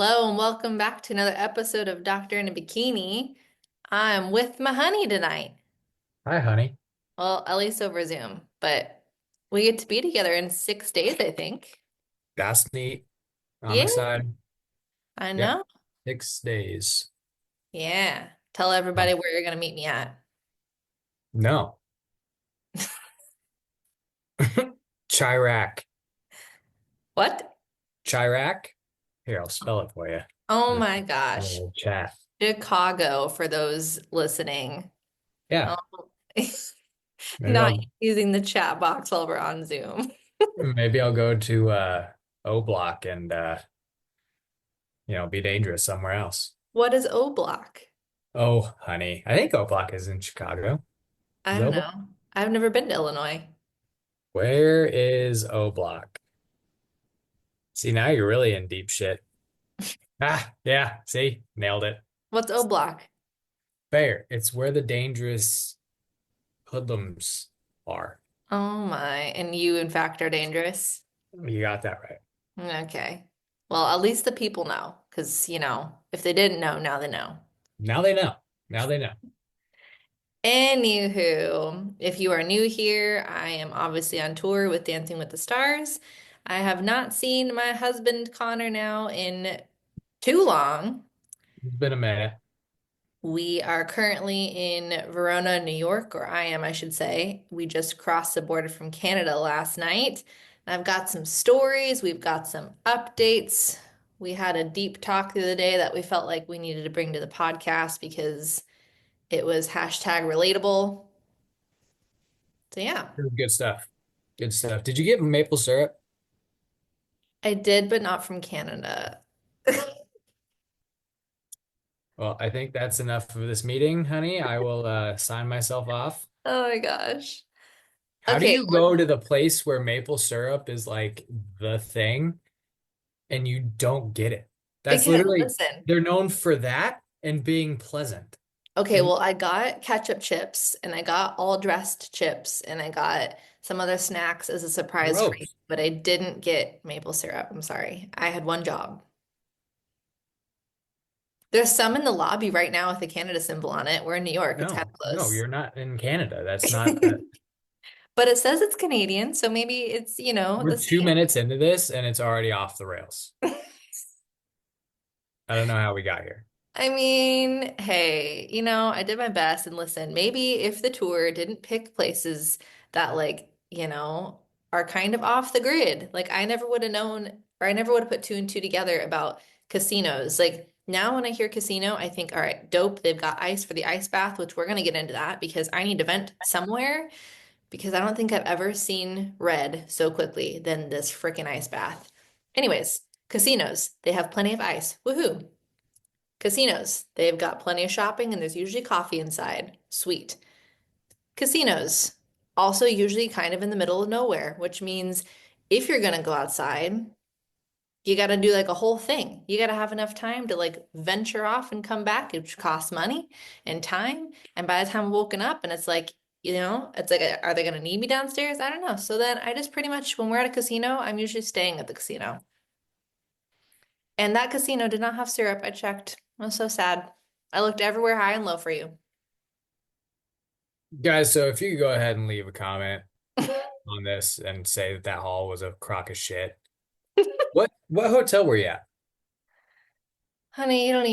Hello and welcome back to another episode of Doctor in a Bikini. I'm with my honey tonight. Hi, honey. Well, at least over Zoom, but we get to be together in 6 days, I think. That's neat. I'm Yeah, excited. I Yep. know. 6 days. Yeah. Tell everybody Um, where you're going to meet me at. no. Chirac. What? Chirac? Here, I'll spell it for you. Oh In my the gosh. little chat. Chicago for those listening. Yeah, Oh, maybe not I'll using the chat box while we're on Zoom. maybe I'll go to O Block and be dangerous somewhere else. What is O Block? Oh, honey. I think O Block is in Chicago. I Is don't O Block? know. I've never been to Illinois. Where is O Block? See, now you're really in deep shit. Ah, yeah, see, nailed it. What's O Block? Fair. It's where the dangerous hoodlums are. Oh my. And you, in fact, are dangerous. You got that right. Okay. Well, at least the people know, because, if they didn't know, now they know. Now they know. Now they know. Anywho, if you are new here, I am obviously on tour with Dancing with the Stars. I have not seen my husband Connor now in too long. It's been a minute. We are currently in Verona, New York, or I am, I should say. We just crossed the border from Canada last night. I've got some stories, we've got some updates. We had a deep talk the other day that we felt like we needed to bring to the podcast because it was hashtag relatable. So, yeah, Good stuff. Good stuff. Did you get maple syrup? I did, but not from Canada. Well, I think that's enough of this meeting, honey. I will sign myself off. Oh my gosh. How do Okay, you go to the place where maple syrup is like the thing and you don't get it? That's because literally, listen. they're known for that and being pleasant. Okay, And well, I got ketchup chips and I got all dressed chips and I got some other snacks as a surprise for you, gross. but I didn't get maple syrup. I'm sorry. I had one job. There's some in the lobby right now with the Canada symbol on it. We're in New York. It's kind No, of no, close. you're not in Canada. That's not that. But it says it's Canadian, so maybe it's, We're the 2 minutes into this and it's already off the rails. same. I don't know how we got here. I mean, hey, I did my best and listen, maybe if the tour didn't pick places that are kind of off the grid, like I never would have known or I never would have put two and two together about casinos. Like now when I hear casino, I think, all right, dope, they've got ice for the ice bath, which we're gonna get into that because I need to vent somewhere because I don't think I've ever seen red so quickly than this freaking ice bath. Anyways, casinos, they have plenty of ice. Woohoo. Casinos, they've got plenty of shopping and there's usually coffee inside. Sweet. Casinos, also usually kind of in the middle of nowhere, which means if you're going to go outside, you got to do like a whole thing. You got to have enough time to like venture off and come back, which costs money and time. And by the time I'm woken up and it's like, it's like, are they going to need me downstairs? I don't know. So then I just pretty much, when we're at a casino, I'm usually staying at the casino. And that casino did not have syrup. I checked. I was so sad. I looked everywhere high and low for you. Guys, so if you could go ahead and leave a comment on this and say that that hall was a crock of shit. What hotel were you at? Honey, I don't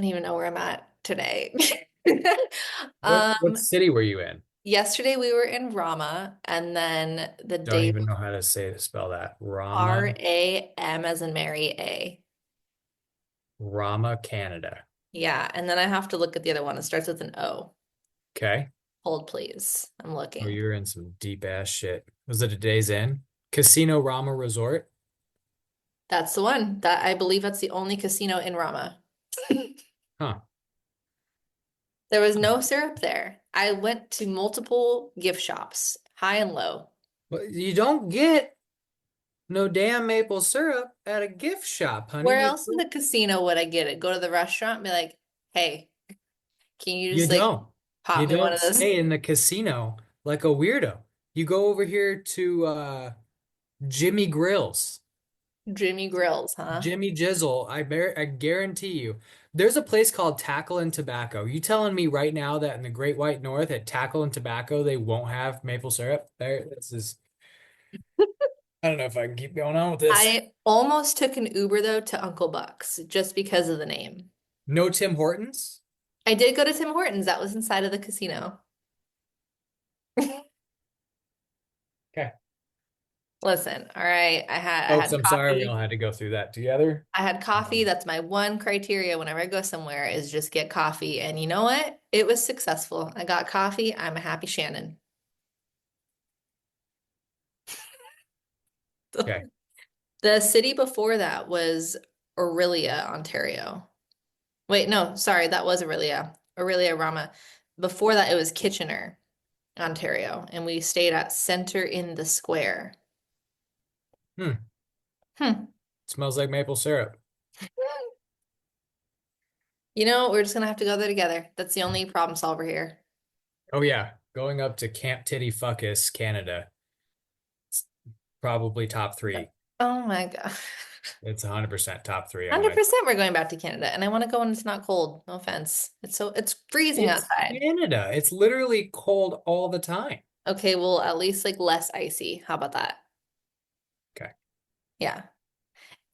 even know where I'm at today. What Um, city were you in? Yesterday we were in Rama, and then the Don't day even know how to spell that. RAM as in Mary A. Rama, Canada. Yeah, and then I have to look at the other one. It starts with an O. Okay. Hold, please. I'm Oh, looking. you're in some deep ass shit. Was it a Days Inn? Casino Rama Resort? That's the one. That I believe that's the only casino in Rama. Huh. There was no syrup there. I went to multiple gift shops, high and low. Well, you don't get no damn maple syrup at a gift shop, honey. Where else in the casino would I get it? Go to the restaurant and be like, hey, can you You just like don't. You pop me one don't of those? stay in the casino like a weirdo. You go over here to Jimmy Grills. Jimmy Grills, huh? Jimmy Jizzle, I guarantee you. There's a place called Tackle and Tobacco. You telling me right now that in the Great White North at Tackle and Tobacco they won't have maple syrup? This is I don't know if I can keep going on with this. I almost took an Uber though to Uncle Buck's just because of the name. No Tim Hortons? I did go to Tim Hortons. That was inside of the casino. Okay. Listen, all right. I Folks, had I'm sorry we all coffee. had to go through that together. I had coffee. Um, That's my one criteria whenever I go somewhere is just get coffee. And you know what? It was successful. I got coffee. I'm a happy Shannon. okay. The city before that was Orillia, Ontario. Wait, no, sorry, that was Orillia. Orillia Rama. Before that, it was Kitchener, Ontario, and we stayed at Center in the Square. Hmm. Hmm. Smells like maple syrup. You know, we're just gonna have to go there together. That's the only problem solver here. Oh yeah. Going up to Camp Titty Fuckus, Canada. It's probably top three. Oh my God. It's 100% top three on my. 100% we're going back to Canada, and I want to go when it's not cold. No offense. It's freezing It's outside. Canada. It's literally cold all the time. Okay, well, at least like less icy. How about that? Okay. Yeah.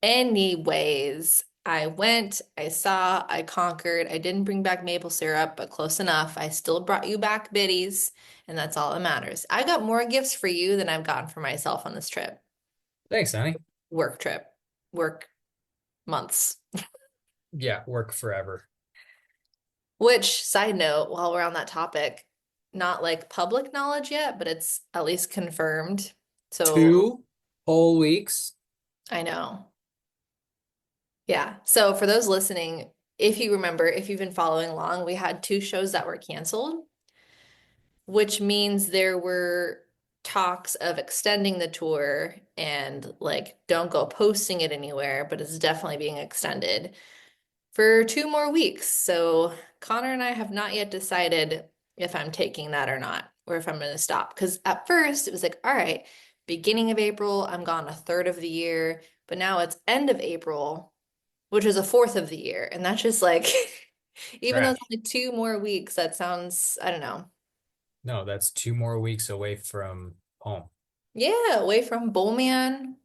Anyways, I went, I saw, I conquered. I didn't bring back maple syrup, but close enough. I still brought you back biddies, and that's all that matters. I got more gifts for you than I've gotten for myself on this trip. Thanks, honey. Work trip, work months. Yeah, work forever. Which, side note, while we're on that topic, not like public knowledge yet, but it's at least confirmed. So 2 whole weeks. I know. Yeah. So for those listening, if you remember, if you've been following along, we had two shows that were canceled, which means there were talks of extending the tour and like don't go posting it anywhere, but it's definitely being extended for 2 more weeks. So Connor and I have not yet decided if I'm taking that or not, or if I'm going to stop. Because at first it was like, all right, beginning of April, I'm gone a third of the year, but now it's end of April, which is a fourth of the year. And that's just like, even though it's Trash. only 2 more weeks, that sounds, I don't know. No, that's 2 more weeks away from home. Yeah, away from Bullman.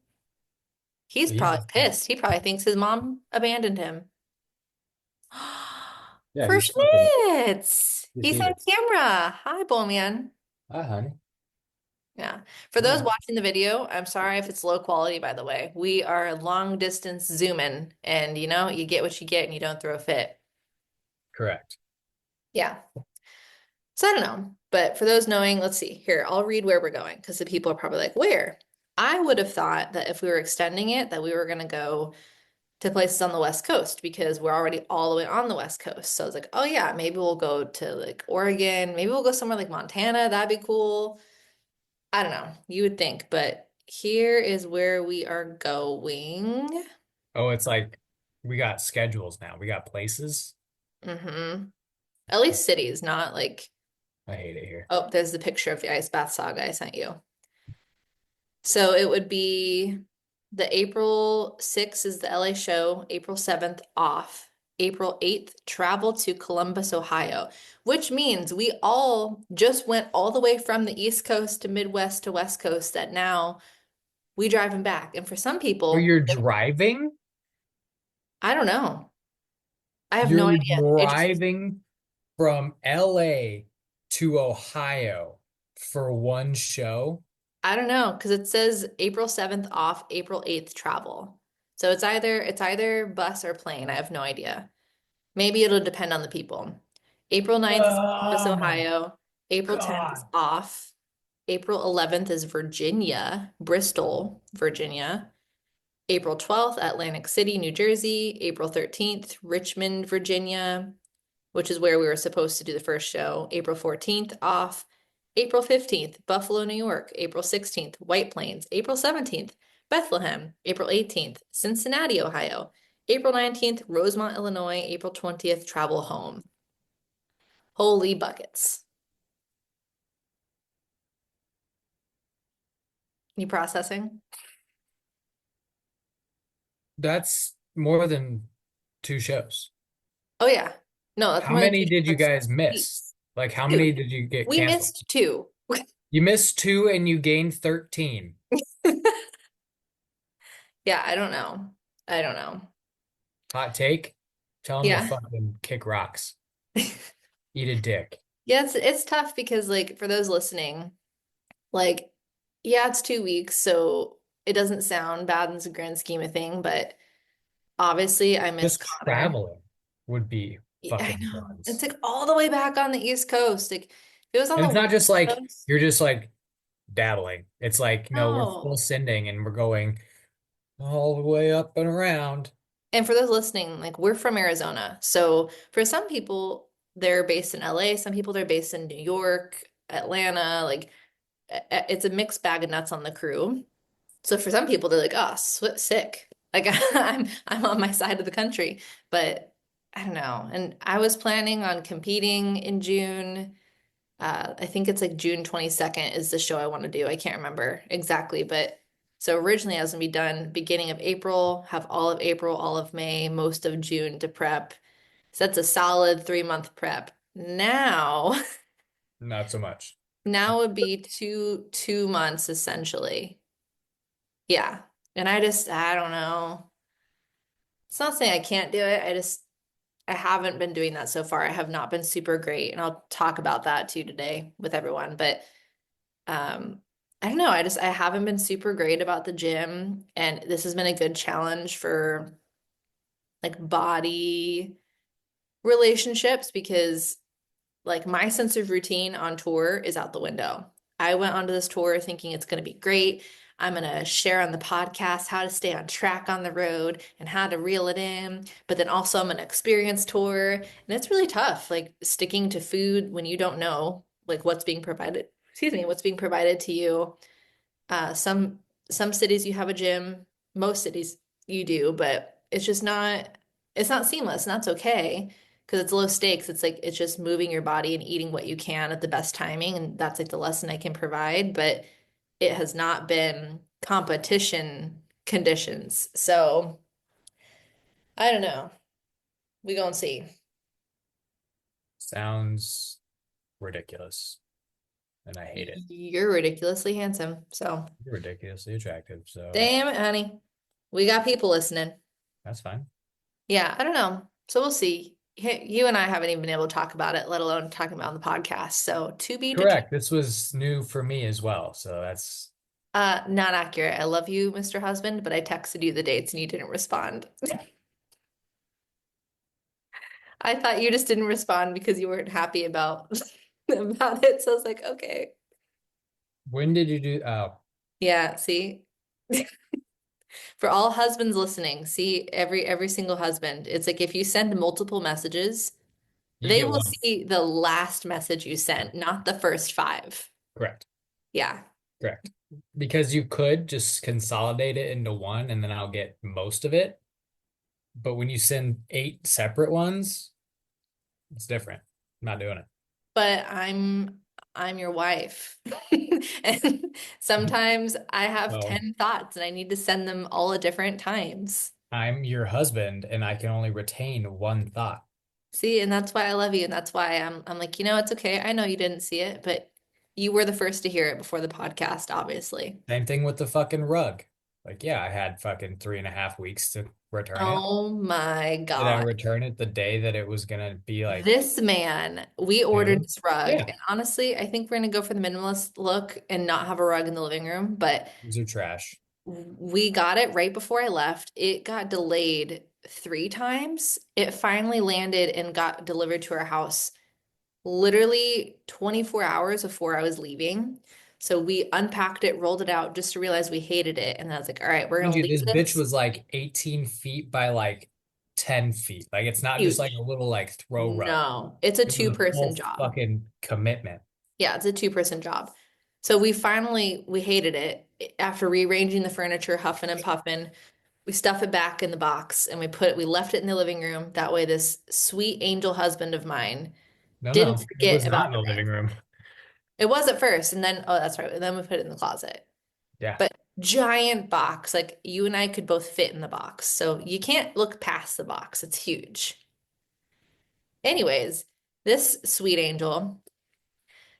He's He's probably pissed. He probably thinks his mom abandoned him. yeah, For he's fucking Schnitz. He's on defeated. camera. Hi, Bullman. Hi, honey. Yeah. For All those right. watching the video, I'm sorry if it's low quality, by the way. We are long distance zooming, and you know, you get what you get and you don't throw a fit. Correct. Yeah. So I don't know. But for those knowing, let's see. Here, I'll read where we're going because the people are probably like, where? I would have thought that if we were extending it, that we were going to go to places on the West Coast because we're already all the way on the West Coast. So I was like, oh yeah, maybe we'll go to like Oregon. Maybe we'll go somewhere like Montana. That'd be cool. I don't know. You would think, but here is where we are going. Oh, it's like we got schedules now. We got places. At least cities, not like, I hate it here. oh, there's the picture of the ice bath saga I sent you. So it would be the April 6th is the LA show, April 7th off, April 8th travel to Columbus, Ohio, which means we all just went all the way from the East Coast to Midwest to West Coast that now we driving back. And for some Oh, people, you're driving? I don't know. I have no You're idea. It just, driving from LA to Ohio for one show? I don't know, because it says April 7th off, April 8th travel. So it's either bus or plane. I have no idea. Maybe it'll depend on the people. April 9th is Columbus, Oh my Ohio. April 10th is God. off. April 11th is Virginia, Bristol, Virginia. April 12th, Atlantic City, New Jersey. April 13th, Richmond, Virginia, which is where we were supposed to do the first show. April 14th, off. April 15th, Buffalo, New York. April 16th, White Plains. April 17th, Bethlehem. April 18th, Cincinnati, Ohio. April 19th, Rosemont, Illinois. April 20th, travel home. Holy buckets. You processing? That's more than two shows. Oh yeah. No, that's How more than many two did you shirts, guys miss? weeks. Like, how Dude, many did you get we canceled? missed two. You missed two and you gained 13. Yeah, I don't know. I don't know. Hot take? Tell them to Yeah. fucking kick rocks. Eat a dick. Yeah, it's tough because like for those listening, like yeah, it's 2 weeks, so it doesn't sound bad in the grand scheme of thing, but obviously I miss Just Connor. traveling would be Yeah, I fucking know. It's nuts. like all the way back on the East Coast. Like if it was on And the it's not just West like Coast, you're just like dabbling. It's like, no, we're full no. sending and we're going all the way up and around. And for those listening, like we're from Arizona. So for some people, they're based in LA, some people they're based in New York, Atlanta, like it's a mixed bag of nuts on the crew. So for some people, they're like, "Oh, sick." Like I'm on my side of the country, but I don't know. And I was planning on competing in June. I think it's like June 22nd is the show I want to do. I can't remember exactly, but so originally I was gonna be done beginning of April, have all of April, all of May, most of June to prep. So that's a solid 3 month prep. Now, Not so much. now would be two months essentially. Yeah. And I don't know. It's not saying I can't do it. I haven't been doing that so far. I have not been super great. And I'll talk about that too today with everyone. But I don't know. I haven't been super great about the gym. And this has been a good challenge for like body relationships because like my sense of routine on tour is out the window. I went onto this tour thinking it's going to be great. I'm going to share on the podcast how to stay on track on the road and how to reel it in. But then also I'm an experience tour and it's really tough, like sticking to food when you don't know like what's being provided, excuse me, what's being provided to you. Some cities you have a gym, most cities you do, but it's not seamless, and that's okay because it's low stakes. It's like it's just moving your body and eating what you can at the best timing, and that's like the lesson I can provide, but it has not been competition conditions. So I don't know. We gonna see. Sounds ridiculous. And I hate it. You're ridiculously handsome. So You're ridiculously attractive. So damn it, honey. We got people listening. that's fine. Yeah, I don't know. So we'll see. You and I haven't even been able to talk about it, let alone talking about it on the podcast. So to be determined. Correct. This was new for me as well. So that's Not accurate. I love you, Mr. Husband, but I texted you the dates and you didn't respond. I thought you just didn't respond because you weren't happy about about it. So I was like, okay. when did you do? Oh, Yeah, see? For all husbands listening, see every single husband. It's like if you send multiple messages, you they get will one. see the last message you sent, not the first five. Correct. Yeah. Correct. Because you could just consolidate it into one and then I'll get most of it. But when you send eight separate ones, it's different. I'm not doing it. But I'm your wife. And sometimes I have So 10 thoughts and I need to send them all at different times. I'm your husband and I can only retain one thought. See, and that's why I love you and that's why I'm like, it's okay. I know you didn't see it, but you were the first to hear it before the podcast, obviously. Same thing with the fucking rug. Like, yeah, I had fucking 3.5 weeks to return it. Oh my Did I God. return it the day that it was gonna be like This man, we ordered due? this rug, Yeah, and honestly, I think we're gonna go for the minimalist look and not have a rug in the living room, but these are trash. we got it right before I left. It got delayed 3 times. It finally landed and got delivered to our house literally 24 hours before I was leaving. So we unpacked it, rolled it out just to realize we hated it. And I was like, all right, we're Mind gonna you, leave this bitch this. was like 18 feet by like 10 feet. Like it's not just like a Huge. little like throw rug. No, it's a It was a full two-person job. fucking commitment. Yeah, it's a two-person job. So we hated it. After rearranging the furniture, huffing and puffing, we stuff it back in the box and we left it in the living room. That way, this sweet angel husband of mine No, didn't no, it forget was not about in the the living rug. room. It was at first, and then, oh, that's right. And then we put it in the closet. Yeah. But giant box. Like you and I could both fit in the box. So you can't look past the box. It's huge. Anyways, this sweet angel,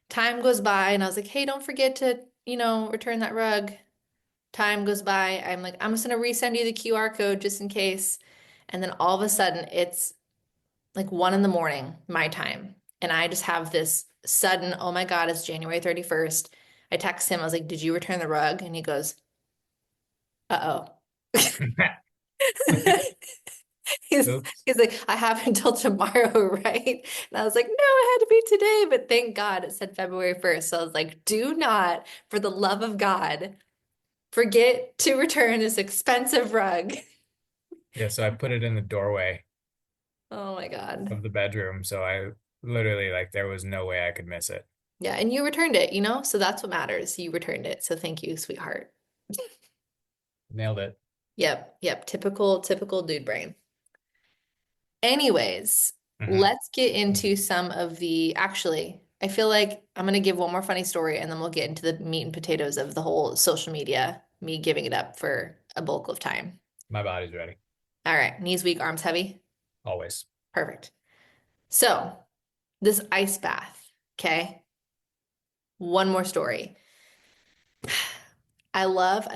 time goes by and I was like, hey, don't forget to, return that rug. Time goes by. I'm like, I'm just gonna resend you the QR code just in case. And then all of a sudden it's like 1 in the morning, my time. And I just have this sudden, oh my God, it's January 31st. I text him, I was like, did you return the rug? And he goes, uh-oh. He's Oops. he's like, I have until tomorrow, right? And I was like, no, it had to be today, but thank God it said February 1st. So I was like, do not, for the love of God, forget to return this expensive rug. Yeah, so I put it in the doorway Oh my God. of the bedroom, so I literally like there was no way I could miss it. Yeah, and you returned it, you know? So that's what matters. You returned it. So thank you, sweetheart. Nailed it. Yep, yep. Typical dude brain. Anyways, Hmm. let's get into some of actually, I feel like I'm gonna give one more funny story and then we'll get into the meat and potatoes of the whole social media, me giving it up for a bulk of time. My body's ready. All right, knees weak, arms heavy. Always. Perfect. So, this ice bath, okay? One more story. I love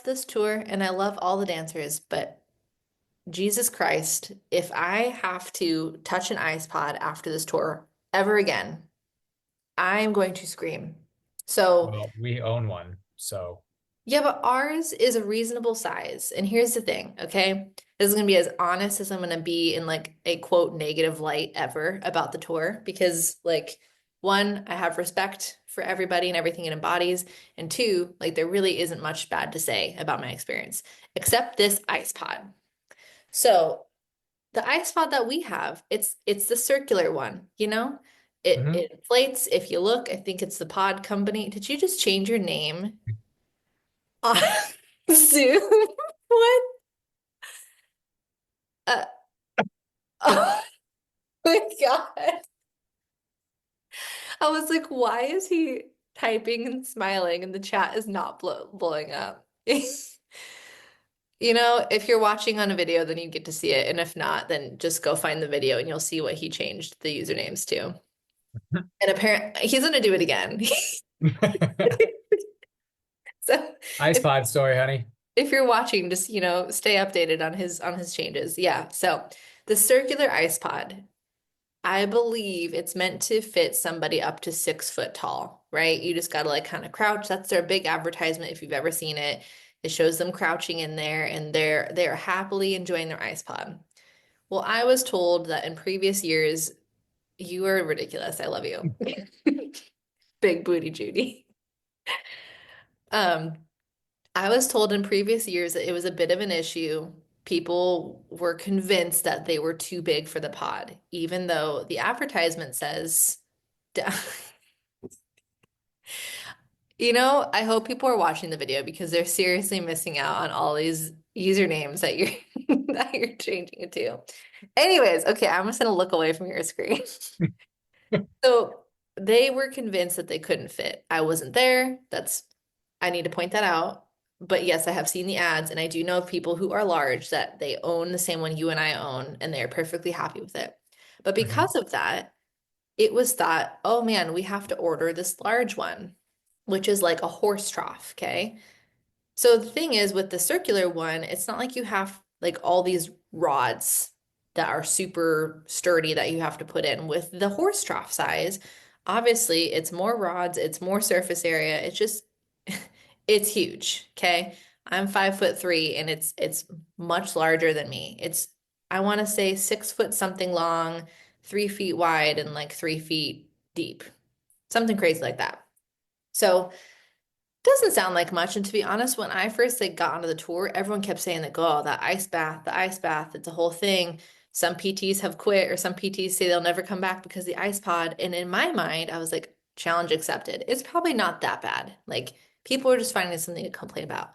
this tour and I love all the dancers, but Jesus Christ, if I have to touch an ice pod after this tour ever again, I'm going to scream. So, Well, we own one, so yeah, but ours is a reasonable size. And here's the thing, okay? This is going to be as honest as I'm going to be in like a quote negative light ever about the tour because like one, I have respect for everybody and everything it embodies, and two, like there really isn't much bad to say about my experience except this ice pod. So, the ice pod that we have, it's the circular one, you know? It Mhm. it inflates. If you look, I think it's the Pod Company. Did you just change your name on Zoom? What? Uh, oh my God. I was like, why is he typing and smiling and the chat is not blowing up? If you're watching on a video, then you get to see it. And if not, then just go find the video and you'll see what he changed the usernames to. And apparently he's gonna do it again. So Ice if pod story, honey. if you're watching, just stay updated on his changes. Yeah. So the circular ice pod, I believe it's meant to fit somebody up to 6 foot tall, right? You just gotta like kind of crouch. That's their big advertisement if you've ever seen it. It shows them crouching in there and they're happily enjoying their ice pod. Well, I was told that in previous years, you are ridiculous. I love you. Big booty Judy. Um, I was told in previous years that it was a bit of an issue. People were convinced that they were too big for the pod, even though the advertisement says, I hope people are watching the video because they're seriously missing out on all these usernames that you're that you're changing it to. Anyways, okay, I'm just gonna look away from your screen. So they were convinced that they couldn't fit. I wasn't there. I need to point that out. But yes, I have seen the ads, and I do know of people who are large that they own the same one you and I own, and they're perfectly happy with it. But Mhm. because of that, it was thought, oh man, we have to order this large one, which is like a horse trough, okay? So the thing is with the circular one, it's not like you have like all these rods that are super sturdy that you have to put in. With the horse trough size, obviously it's more rods, it's more surface area. It's just it's huge, okay? I'm 5'3" and it's much larger than me. I want to say 6 foot something long, 3 feet wide, and like 3 feet deep. Something crazy like that. So doesn't sound like much. And to be honest, when I first like got onto the tour, everyone kept saying that, oh, that the ice bath, it's a whole thing. Some PTs have quit, or some PTs say they'll never come back because the ice pod. And in my mind, I was like, challenge accepted. It's probably not that bad. Like people are just finding something to complain about.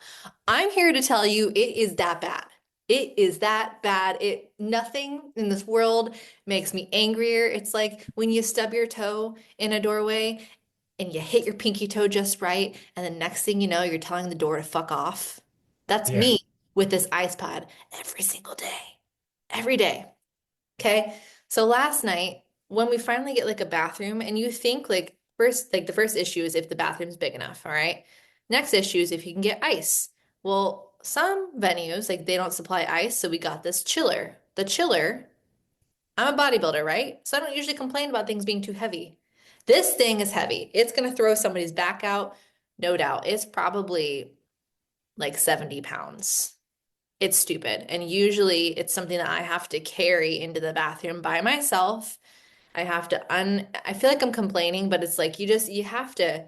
I'm here to tell you it is that bad. It is that bad. Nothing in this world makes me angrier. It's like when you stub your toe in a doorway and you hit your pinky toe just right, and the next thing you know, you're telling the door to fuck off. That's Yeah. me with this ice pod every single day, every day. Okay. So last night, when we finally get like a bathroom, and you think like first, like the first issue is if the bathroom's big enough. All right. Next issue is if you can get ice. Well, some venues, like they don't supply ice. So we got this chiller. The chiller, I'm a bodybuilder, right? So I don't usually complain about things being too heavy. This thing is heavy. It's going to throw somebody's back out, no doubt. It's probably like 70 pounds. It's stupid. And usually it's something that I have to carry into the bathroom by myself. I feel like I'm complaining, but it's like you have to,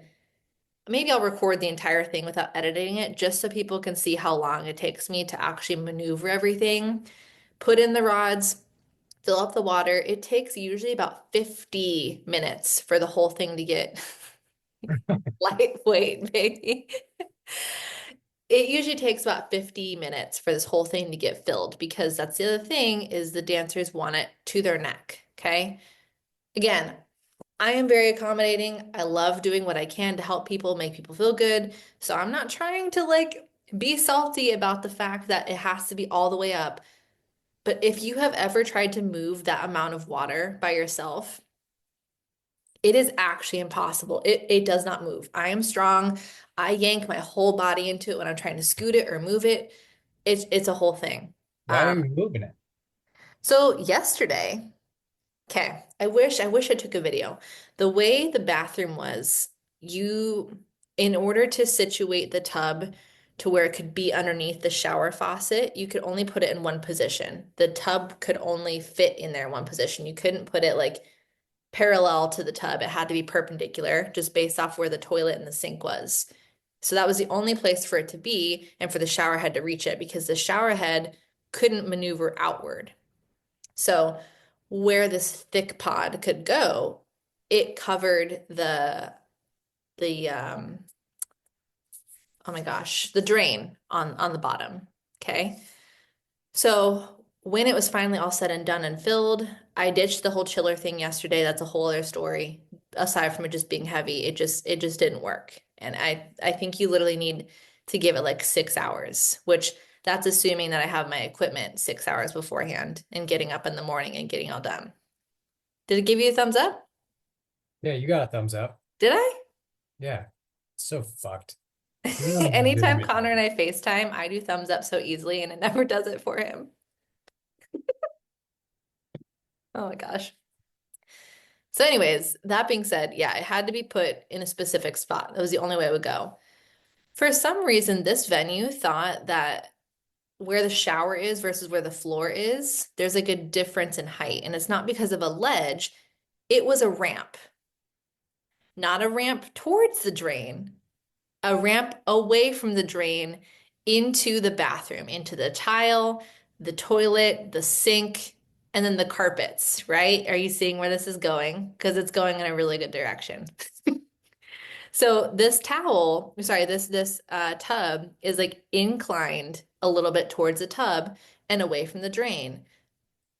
maybe I'll record the entire thing without editing it just so people can see how long it takes me to actually maneuver everything. Put in the rods, fill up the water. It takes usually about 50 minutes for the whole thing to get lightweight, baby. It usually takes about 50 minutes for this whole thing to get filled because that's the other thing is the dancers want it to their neck. Okay. Again, I am very accommodating. I love doing what I can to help people, make people feel good. So I'm not trying to like be salty about the fact that it has to be all the way up. But if you have ever tried to move that amount of water by yourself, it is actually impossible. It does not move. I am strong. I yank my whole body into it when I'm trying to scoot it or move it. It's a whole thing. Why Um, are you moving it? so yesterday, okay, I wish I took a video. The way the bathroom was, you in order to situate the tub to where it could be underneath the shower faucet, you could only put it in one position. The tub could only fit in there in one position. You couldn't put it like parallel to the tub. It had to be perpendicular, just based off where the toilet and the sink was. So that was the only place for it to be and for the shower head to reach it because the shower head couldn't maneuver outward. So where this thick pod could go, it covered the oh my gosh, the drain on the bottom. Okay. So when it was finally all said and done and filled, I ditched the whole chiller thing yesterday. That's a whole other story. Aside from it just being heavy, it just didn't work. And I think you literally need to give it like 6 hours, which that's assuming that I have my equipment 6 hours beforehand and getting up in the morning and getting all done. Did it give you a thumbs up? Yeah, you got a thumbs up. Did I? Yeah. So fucked. You don't even Anytime Zoom it. Connor and I FaceTime, I do thumbs up so easily and it never does it for him. Oh my gosh. So, anyways, that being said, yeah, it had to be put in a specific spot. That was the only way it would go. For some reason, this venue thought that where the shower is versus where the floor is, there's like a difference in height. And it's not because of a ledge, it was a ramp, not a ramp towards the drain, a ramp away from the drain into the bathroom, into the tile, the toilet, the sink, and then the carpets, right? Are you seeing where this is going? Because it's going in a really good direction. So this towel, sorry, this tub is like inclined a little bit towards the tub and away from the drain.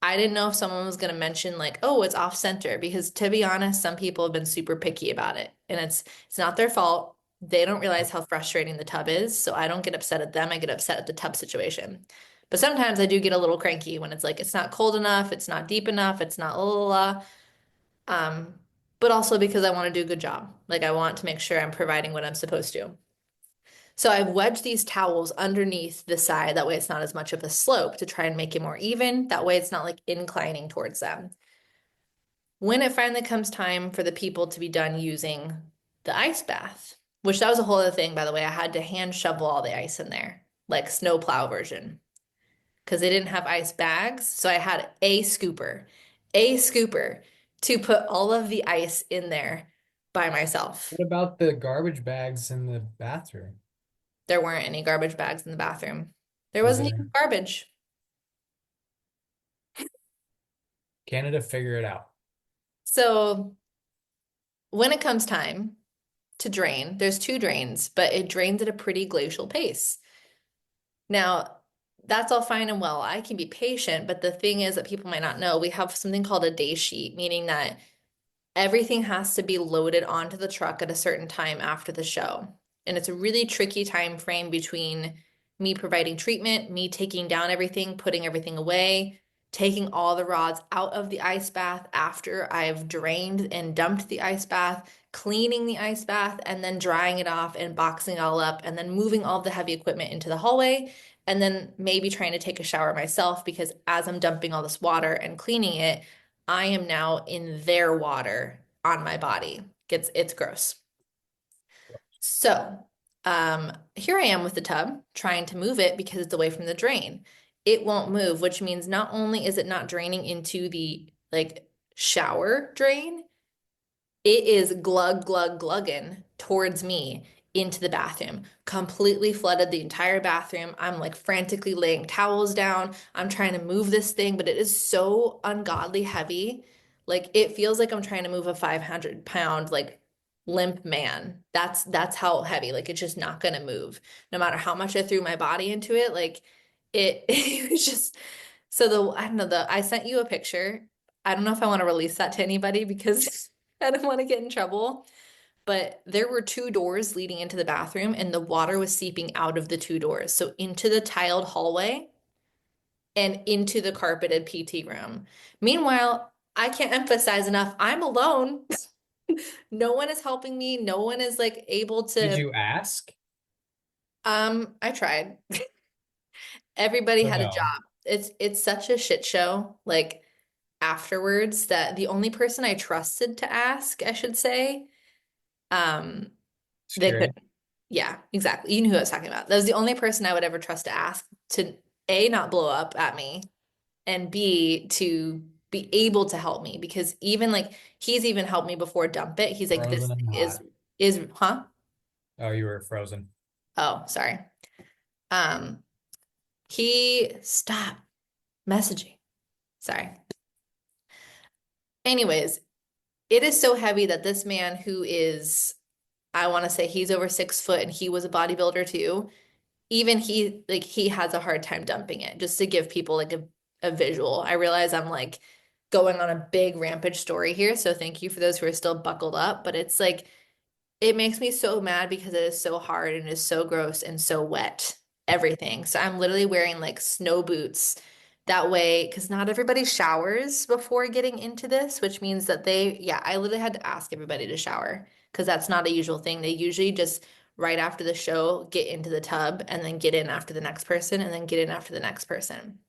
I didn't know if someone was going to mention like, oh, it's off center because to be honest, some people have been super picky about it and it's not their fault. They don't realize how frustrating the tub is, so I don't get upset at them. I get upset at the tub situation. But sometimes I do get a little cranky when it's like it's not cold enough, it's not deep enough, it's not la la la. Um, but also because I want to do a good job. Like I want to make sure I'm providing what I'm supposed to. So I've wedged these towels underneath the side. That way it's not as much of a slope to try and make it more even. That way it's not like inclining towards them. When it finally comes time for the people to be done using the ice bath, which that was a whole other thing, by the way, I had to hand shovel all the ice in there, like snowplow version, because they didn't have ice bags. So I had a scooper to put all of the ice in there by myself. What about the garbage bags in the bathroom? There weren't any garbage bags in the bathroom. There Was wasn't there? even garbage. Canada, figure it out. So when it comes time to drain, there's two drains, but it drains at a pretty glacial pace. Now, that's all fine and well. I can be patient, but the thing is that people might not know, we have something called a day sheet, meaning that everything has to be loaded onto the truck at a certain time after the show. And it's a really tricky time frame between me providing treatment, me taking down everything, putting everything away, taking all the rods out of the ice bath after I've drained and dumped the ice bath, cleaning the ice bath, and then drying it off and boxing it all up, and then moving all the heavy equipment into the hallway, and then maybe trying to take a shower myself because as I'm dumping all this water and cleaning it, I am now in their water on my body. It's gross. So, here I am with the tub trying to move it because it's away from the drain. It won't move, which means not only is it not draining into the like shower drain, it is glug, glug, glugging towards me into the bathroom. Completely flooded the entire bathroom. I'm like frantically laying towels down. I'm trying to move this thing, but it is so ungodly heavy. Like it feels like I'm trying to move a 500 pound like limp man. That's how heavy. Like it's just not gonna move. No matter how much I threw my body into it, like it was just so the I don't know, the I sent you a picture. I don't know if I want to release that to anybody because I don't want to get in trouble. But there were two doors leading into the bathroom, and the water was seeping out of the two doors. So into the tiled hallway and into the carpeted PT room. Meanwhile, I can't emphasize enough, I'm alone. No one is helping me. No one is like able Did to. you ask? I tried. Everybody So had a no. job. It's such a shit show. Like afterwards, that the only person I trusted to ask, I should say, um, they Security. couldn't. Yeah, exactly. You knew who I was talking about. That was the only person I would ever trust to ask to A, not blow up at me, and B, to be able to help me because even like he's even helped me before dump it. He's like, this Frozen and hot. is huh? Oh, you were frozen. Oh, sorry. Um, he stopped messaging. Sorry. Anyways, it is so heavy that this man who is, I want to say he's over 6 foot and he was a bodybuilder too. Even he like he has a hard time dumping it just to give people like a visual. I realize I'm like going on a big rampage story here, so thank you for those who are still buckled up, but it's like it makes me so mad because it is so hard and is so gross and so wet, everything. So I'm literally wearing like snow boots that way because not everybody showers before getting into this, which means that yeah, I literally had to ask everybody to shower because that's not a usual thing. They usually just right after the show get into the tub and then get in after the next person and then get in after the next person.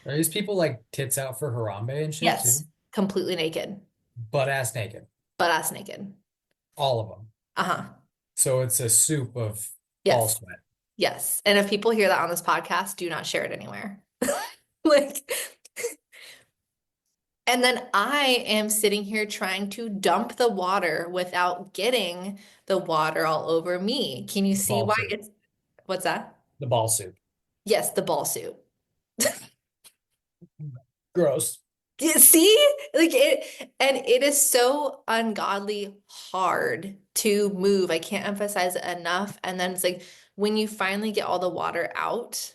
Are these people like tits out for Harambe and shit Yes, too? completely naked, Butt ass naked. butt ass naked. All of them. Uh-huh. So it's a soup of ball Yes. sweat. Yes. And if people hear that on this podcast, do not share it anywhere. Like, and then I am sitting here trying to dump the water without getting the water all over me. Can you The see ball why soup. it's, what's that? The ball soup. Yes, the ball suit. Gross. You see? Like it, and it is so ungodly hard to move. I can't emphasize it enough. And then it's like when you finally get all the water out,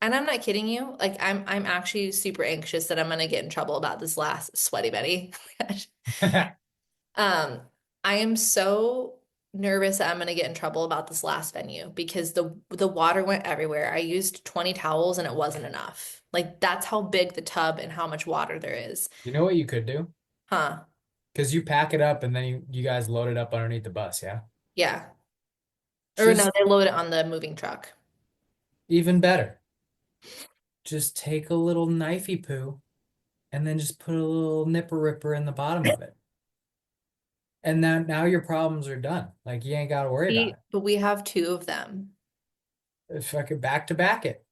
and I'm not kidding you, like I'm actually super anxious that I'm gonna get in trouble about this last sweaty Betty. Um, I am so nervous that I'm gonna get in trouble about this last venue because the water went everywhere. I used 20 towels and it wasn't enough. Like that's how big the tub and how much water there is. You know what you could do? Huh. Because you pack it up and then you guys load it up underneath the bus, yeah? Yeah. Or no, Just they load it on the moving truck. even better. Just take a little knifey poo and then just put a little nipper ripper in the bottom of it. And now your problems are done. Like you ain't got to worry about But we have two of them. it. If I could back to back it.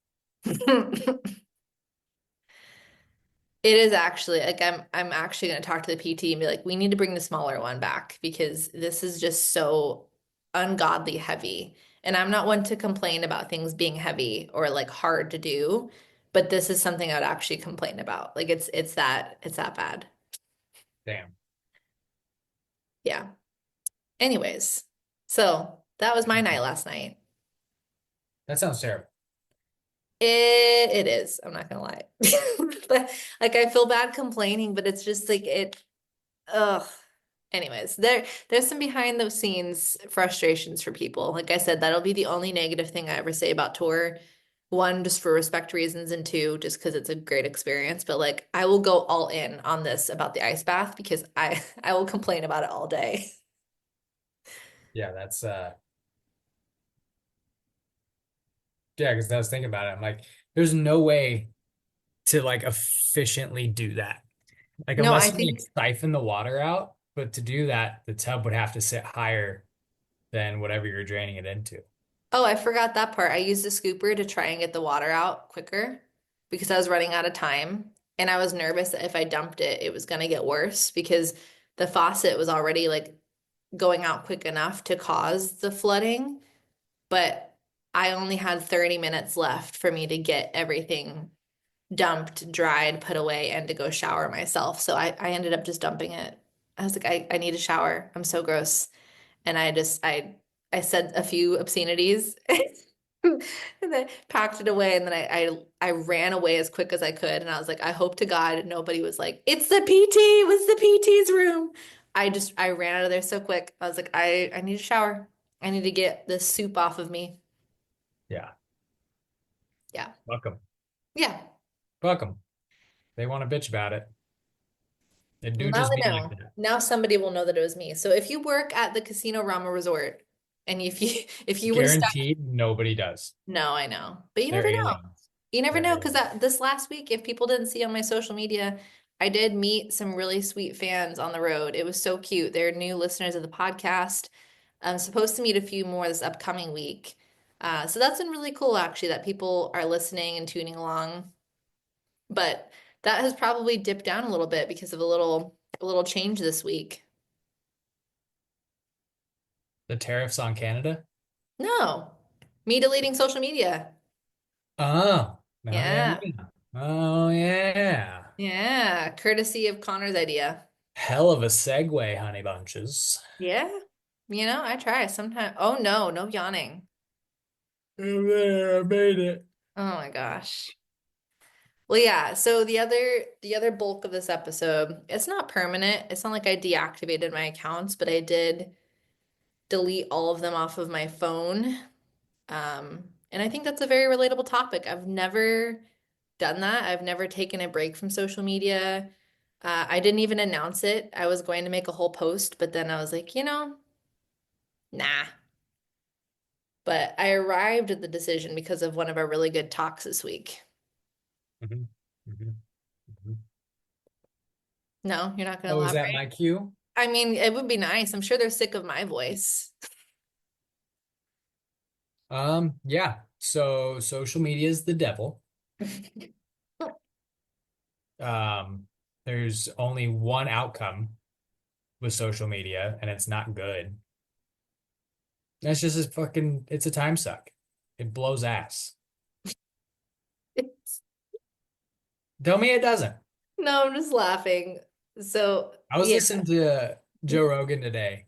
It is actually like I'm actually going to talk to the PT and be like, we need to bring the smaller one back because this is just so ungodly heavy. And I'm not one to complain about things being heavy or like hard to do, but this is something I would actually complain about. Like it's that bad. Damn. Yeah. Anyways, so that was my night last night. That sounds terrible. It is. I'm not gonna lie. But like I feel bad complaining, but it's just like it ugh. Anyways, there's some behind the scenes frustrations for people. Like I said, that'll be the only negative thing I ever say about tour. One, just for respect reasons, and two, just because it's a great experience. But like I will go all in on this about the ice bath because I will complain about it all day. Yeah, that's yeah, because I was thinking about it. I'm like, there's no way to like efficiently do that. Like No, I unless you like think siphon the water out, but to do that, the tub would have to sit higher than whatever you're draining it into. oh, I forgot that part. I used a scooper to try and get the water out quicker because I was running out of time. And I was nervous that if I dumped it, it was going to get worse because the faucet was already like going out quick enough to cause the flooding. But I only had 30 minutes left for me to get everything dumped, dried, put away, and to go shower myself. So I ended up just dumping it. I was like, I need a shower. I'm so gross. And I said a few obscenities and then packed it away and then I ran away as quick as I could and I was like I hope to God nobody was like it's the PT, it was the PT's room. I ran out of there so quick. I was like I need a shower. I need to get this soup off of me. Yeah, Yeah. fuck them. Yeah. Fuck them. They want to bitch about it. It Well, do now just I be like know. that. Now somebody will know that it was me. So if you work at the Casino Rama Resort and if you if you were stuck, Guaranteed, nobody does. no, I know. But you They're never know. aliens. You never They're know because aliens. this last week, if people didn't see on my social media, I did meet some really sweet fans on the road. It was so cute. They're new listeners of the podcast. I'm supposed to meet a few more this upcoming week. So that's been really cool, actually, that people are listening and tuning along. But that has probably dipped down a little bit because of a little change this week. The tariffs on Canada? No, me deleting social media. Oh, oh yeah, Yeah, yeah. Oh yeah. yeah, courtesy of Connor's idea. Hell of a segue, honey bunches. Yeah. I try sometimes. Oh no, no yawning. Oh, there, I made it. Oh my gosh. Well, yeah, so the other bulk of this episode, it's not permanent. It's not like I deactivated my accounts, but I did delete all of them off of my phone. And I think that's a very relatable topic. I've never done that. I've never taken a break from social media. I didn't even announce it. I was going to make a whole post, but then I was like, nah. But I arrived at the decision because of one of our really good talks this week. Mhm, mhm, mhm. No, you're not going to Oh, is that elaborate? my cue? I mean, it would be nice. I'm sure they're sick of my voice. Yeah. So social media is the devil. Um, there's only one outcome with social media, and it's not good. That's just it's a time suck. It blows ass. Tell me it doesn't. No, I'm just laughing. So, I was yeah. listening to Joe Rogan today,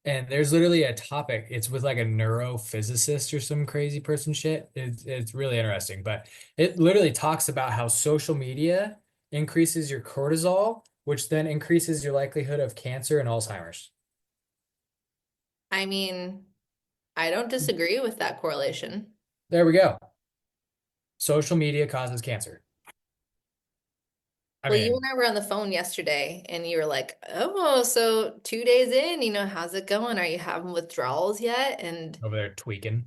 and there's literally a topic. It's with like a neurophysicist or some crazy person shit. It's really interesting, but it literally talks about how social media increases your cortisol, which then increases your likelihood of cancer and Alzheimer's. I mean, I don't disagree with that correlation. There we go. Social media causes cancer. I Well, you mean, and I were on the phone yesterday and you were like, oh, so 2 days in, how's it going? Are you having withdrawals yet? And over there tweaking.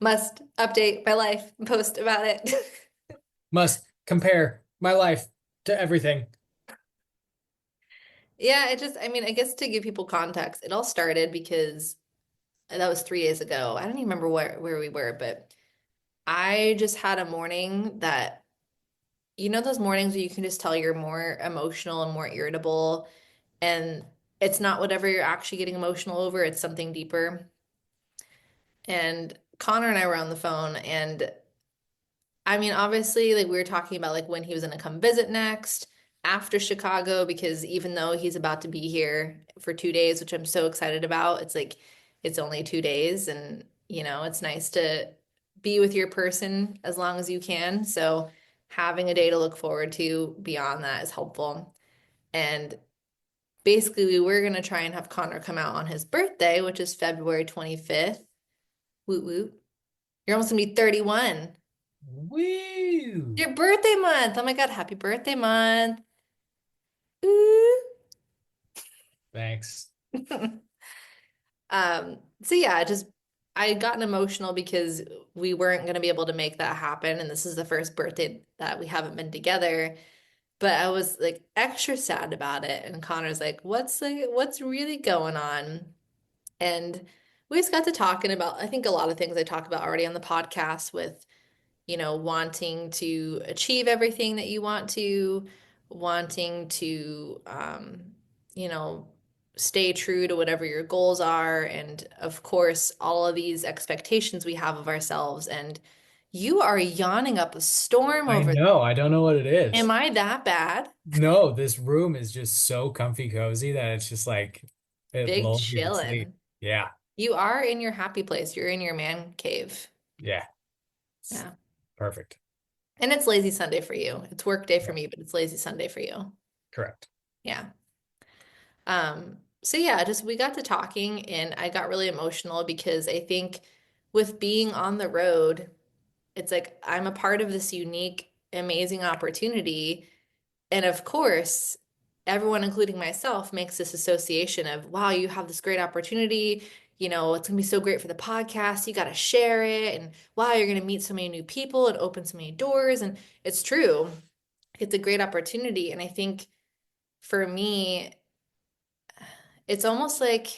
must update my life, post about it. Must compare my life to everything. Yeah, I mean, I guess to give people context, it all started because that was 3 days ago. I don't even remember where we were, but I just had a morning that, those mornings where you can just tell you're more emotional and more irritable, and it's not whatever you're actually getting emotional over, it's something deeper. And Connor and I were on the phone, and I mean, obviously, like we were talking about like when he was gonna come visit next after Chicago, because even though he's about to be here for 2 days, which I'm so excited about, it's like it's only 2 days, and it's nice to be with your person as long as you can. So having a day to look forward to beyond that is helpful. And basically we were gonna try and have Connor come out on his birthday, which is February 25th. Woot woot. You're almost gonna be 31. Woo! Your birthday month. Oh my God, happy birthday month. Ooh. Thanks. So yeah, just I had gotten emotional because we weren't gonna be able to make that happen, and this is the first birthday that we haven't been together. But I was like extra sad about it, and Connor's like, what's really going on? And we just got to talking about, I think a lot of things I talked about already on the podcast with, wanting to achieve everything that you want to, wanting to, you know, stay true to whatever your goals are. And of course, all of these expectations we have of ourselves. And you are yawning up a storm I over know. I don't know what it there. Am is. I that bad? No, this room is just so comfy cozy that it's just like it Big lulls you to sleep. chillin'. Yeah. You are in your happy place. You're in your man cave. Yeah. It's Yeah. perfect. And it's lazy Sunday for you. It's work day for Yeah. me, but it's lazy Sunday for you. Correct. Yeah. So yeah, just we got to talking and I got really emotional because I think with being on the road, it's like I'm a part of this unique, amazing opportunity. And of course, everyone, including myself, makes this association of, wow, you have this great opportunity. It's gonna be so great for the podcast. You got to share it. And wow, you're gonna meet so many new people and open so many doors. And it's true. It's a great opportunity. And I think for me, it's almost like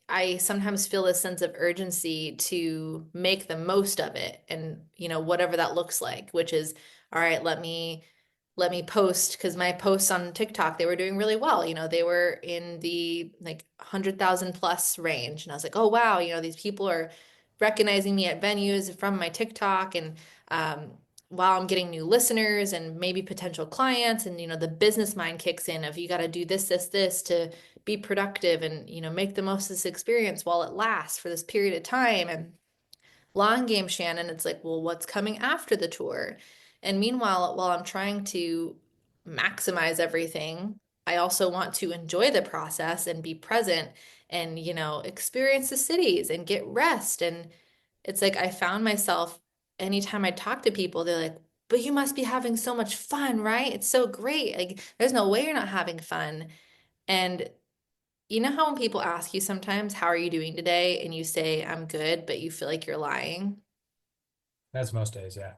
I sometimes feel a sense of urgency to make the most of it and, whatever that looks like, which is, all right, let me post because my posts on TikTok, they were doing really well. They were in the like 100,000 plus range. And I was like, oh, wow, these people are recognizing me at venues from my TikTok. And um, while I'm getting new listeners and maybe potential clients, and, the business mind kicks in of you got to do this, this, this to be productive and, make the most of this experience while it lasts for this period of time. And long game Shannon, it's like, well, what's coming after the tour? And meanwhile, while I'm trying to maximize everything, I also want to enjoy the process and be present and, experience the cities and get rest. And it's like I found myself anytime I talk to people, they're like, but you must be having so much fun, right? It's so great. Like, there's no way you're not having fun. And you know how when people ask you sometimes, how are you doing today? And you say, I'm good, but you feel like you're lying. That's most days, yeah.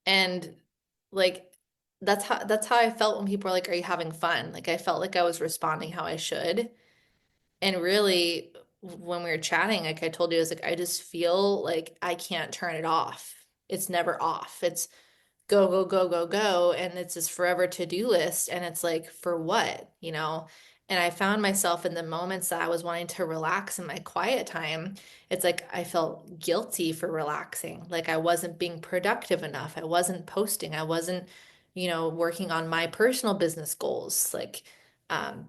And like that's how I felt when people are like, "Are you having fun?" Like I felt like I was responding how I should. And really, when we were chatting, like I told you, I was like, I just feel like I can't turn it off. It's never off. It's go, go, go, go, go. And it's this forever to-do list. And it's like, for what? And I found myself in the moments that I was wanting to relax in my quiet time. It's like I felt guilty for relaxing. Like I wasn't being productive enough. I wasn't posting. I wasn't, working on my personal business goals, like um,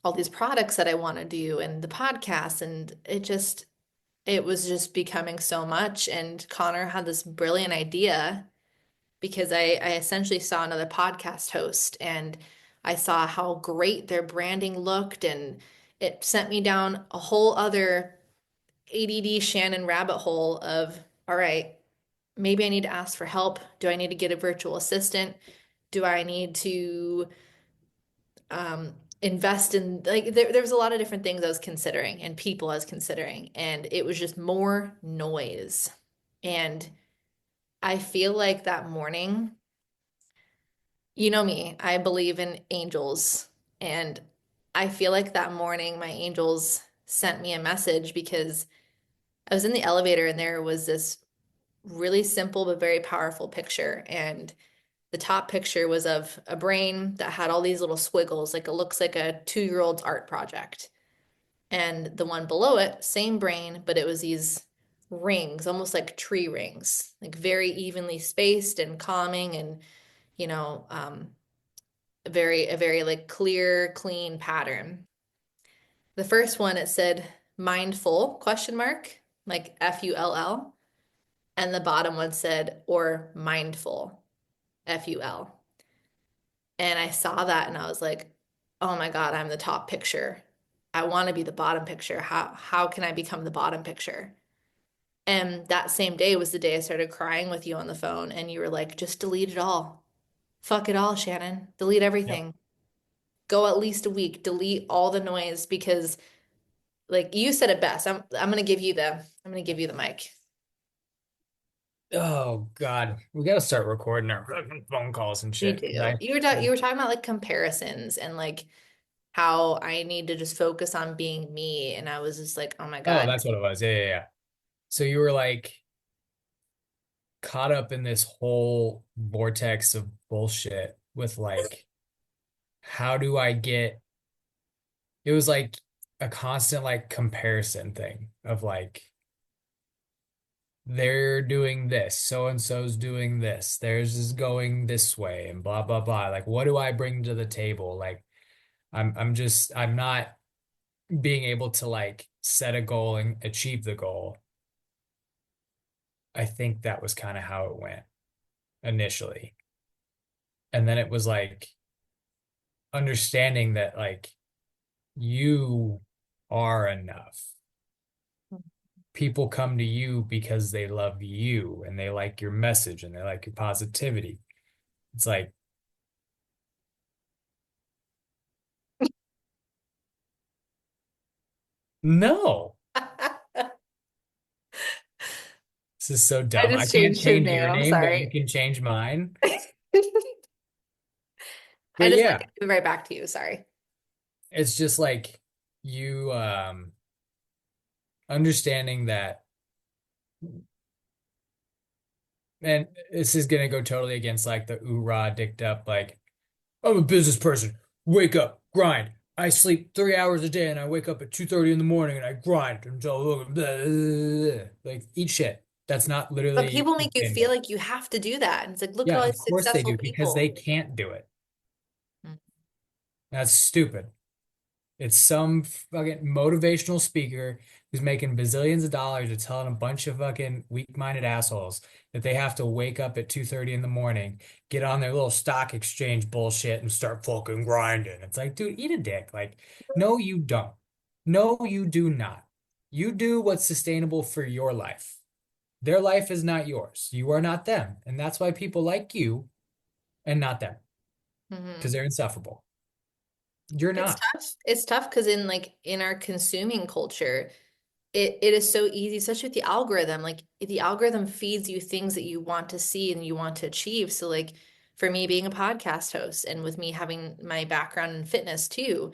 all these products that I want to do and the podcast. And it was just becoming so much. And Connor had this brilliant idea because I essentially saw another podcast host and I saw how great their branding looked and it sent me down a whole other ADD Shannon rabbit hole of, all right, maybe I need to ask for help. Do I need to get a virtual assistant? Do I need to invest in like there was a lot of different things I was considering and people I was considering and it was just more noise. And I feel like that morning you know me, I believe in angels. And I feel like that morning, my angels sent me a message because I was in the elevator and there was this really simple but very powerful picture. And the top picture was of a brain that had all these little squiggles, like it looks like a 2-year-old's art project. And the one below it, same brain, but it was these rings, almost like tree rings, like very evenly spaced and calming and, you know, a very like clear, clean pattern. The first one it said mindful question mark, like FULL, and the bottom one said or mindful, FUL. And I saw that and I was like, oh my God, I'm the top picture. I want to be the bottom picture. How can I become the bottom picture? And that same day was the day I started crying with you on the phone, and you were like, just delete it all. Fuck it all, Shannon. Delete Yep. everything. Go at least a week. Delete all the noise because like you said it best. I'm gonna give you the mic. Oh God, we gotta start recording our fucking phone calls and Me shit. 'Cause too. You were talking about like comparisons and like how I need to just focus on being me. And I was just like, oh my oh, God. that's what it was. Yeah, yeah, yeah. So you were like caught up in this whole vortex of bullshit with like, how do I get? It was like a constant like comparison thing of like they're doing this, so and so's doing this, theirs is going this way, and blah blah blah. Like, what do I bring to the table? Like, I'm not being able to like set a goal and achieve the goal. I think that was kind of how it went initially. And then it was like understanding that like you are enough. People come to you because they love you and they like your message and they like your positivity. It's like, no, I this is so dumb. I just can't changed his change name. your I'm name, but you sorry. can change mine. I But just like yeah, to give it right back to you. Sorry. it's just like you understanding that, and this is gonna go totally against like the oorah dicked up, like I'm a business person. Wake up, grind. I sleep 3 hours a day and I wake up at 2:30 in the morning and I grind until like eat shit. That's not But literally people make you feel sustainable. like you have to do that. And it's like, look at Yeah, all of these course they successful do because they people. can't do it. Mm. That's stupid. It's some fucking motivational speaker who's making bazillions of dollars and telling a bunch of fucking weak-minded assholes that they have to wake up at 2:30 in the morning, get on their little stock exchange bullshit and start fucking grinding. It's like, dude, eat a dick. Like, no, you don't. No, you do not. You do what's sustainable for your life. Their life is not yours. You are not them. And that's why people like you and not them, because Hmm. they're insufferable. You're It's not. tough. It's tough because in like in our consuming culture, it is so easy, especially with the algorithm. Like the algorithm feeds you things that you want to see and you want to achieve. So like for me being a podcast host and with me having my background in fitness too,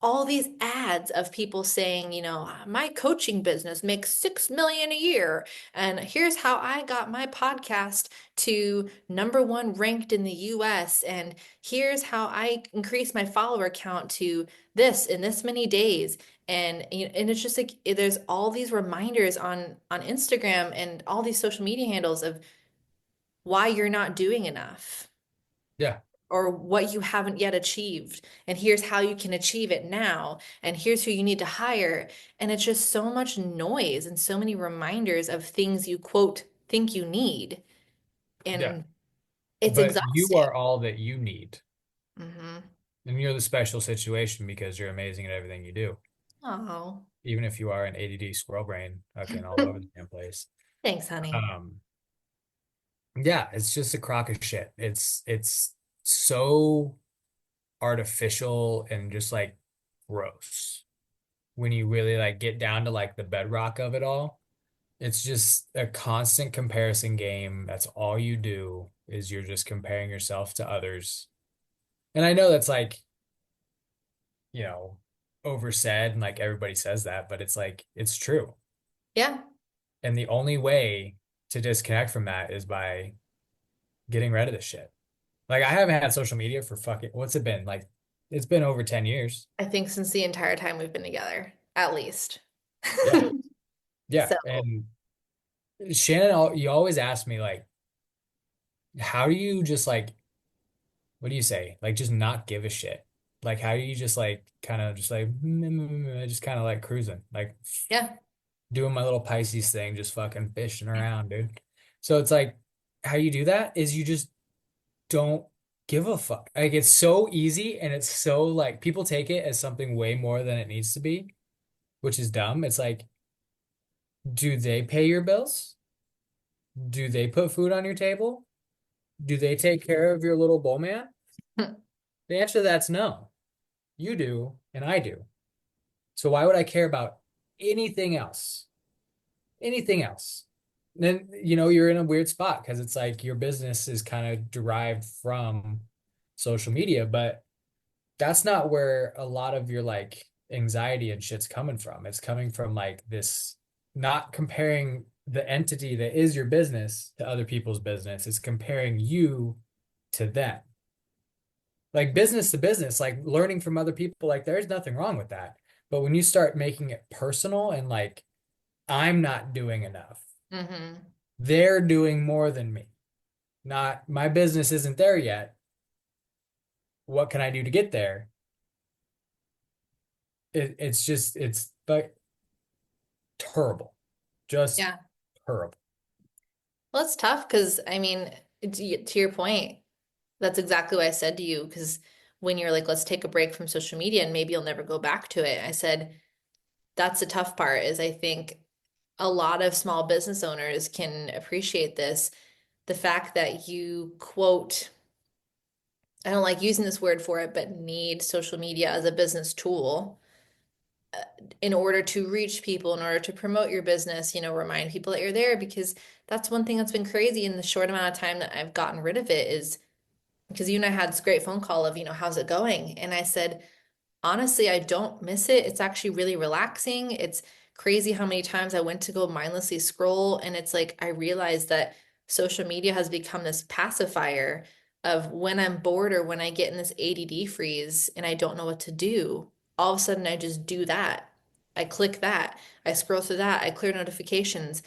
all these ads of people saying, you know, my coaching business makes 6 million a year, and here's how I got my podcast to #1 ranked in the US, and here's how I increased my follower count to this in this many days. And it's just like there's all these reminders on Instagram and all these social media handles of why you're not doing enough Yeah. or what you haven't yet achieved. And here's how you can achieve it now. And here's who you need to hire. And it's just so much noise and so many reminders of things you quote think you need. Yeah. And it's But you exhausting. are all that you need. Hmm. And you're the special situation because you're amazing at everything you do. Oh, Even if you are an ADD squirrel brain, fucking all over the damn place. thanks, honey. Um, yeah, it's just a crock of shit. It's so artificial and just like gross when you really like get down to like the bedrock of it all. It's just a constant comparison game. That's all you do is you're just comparing yourself to others. And I know that's like you know, oversaid and like everybody says that, but it's like it's true. Yeah. And the only way to disconnect from that is by getting rid of this shit. Like I haven't had social media for fucking what's it been? Like it's been over 10 years. I think since the entire time we've been together, at least. Yeah. Yeah. So, And Shannon, you always ask me like, how do you just like, what do you say? Like just not give a shit. Like how do you just like kind of just like just kind of like cruising, like yeah. doing my little Pisces thing, just fucking fishing around, dude. So it's like how you do that is you just don't give a fuck. Like it's so easy and it's so like people take it as something way more than it needs to be, which is dumb. It's like, do they pay your bills? Do they put food on your table? Do they take care of your little bowl man? The answer to that's no. You do, and I do. So why would I care about anything else? Anything else? Then, you're in a weird spot because it's like your business is kind of derived from social media, but that's not where a lot of your like anxiety and shit's coming from. It's coming from like this not comparing the entity that is your business to other people's business. It's comparing you to them. Like business to business, like learning from other people, like there's nothing wrong with that. But when you start making it personal and like, I'm not doing enough, Hmm. they're doing more than me. Not my business isn't there yet. What can I do to get there? It's like terrible. Just Yeah. terrible. Well, it's tough because I mean, to your point, that's exactly what I said to you. Because when you're like, let's take a break from social media and maybe you'll never go back to it, I said, that's the tough part is I think a lot of small business owners can appreciate this. The fact that you quote, I don't like using this word for it, but need social media as a business tool in order to reach people, in order to promote your business, remind people that you're there because that's one thing that's been crazy in the short amount of time that I've gotten rid of it is because you and I had this great phone call of, how's it going? And I said, honestly, I don't miss it. It's actually really relaxing. It's crazy how many times I went to go mindlessly scroll, and it's like I realized that social media has become this pacifier of when I'm bored or when I get in this ADD freeze and I don't know what to do. All of a sudden, I just do that. I click that. I scroll through that. I clear notifications.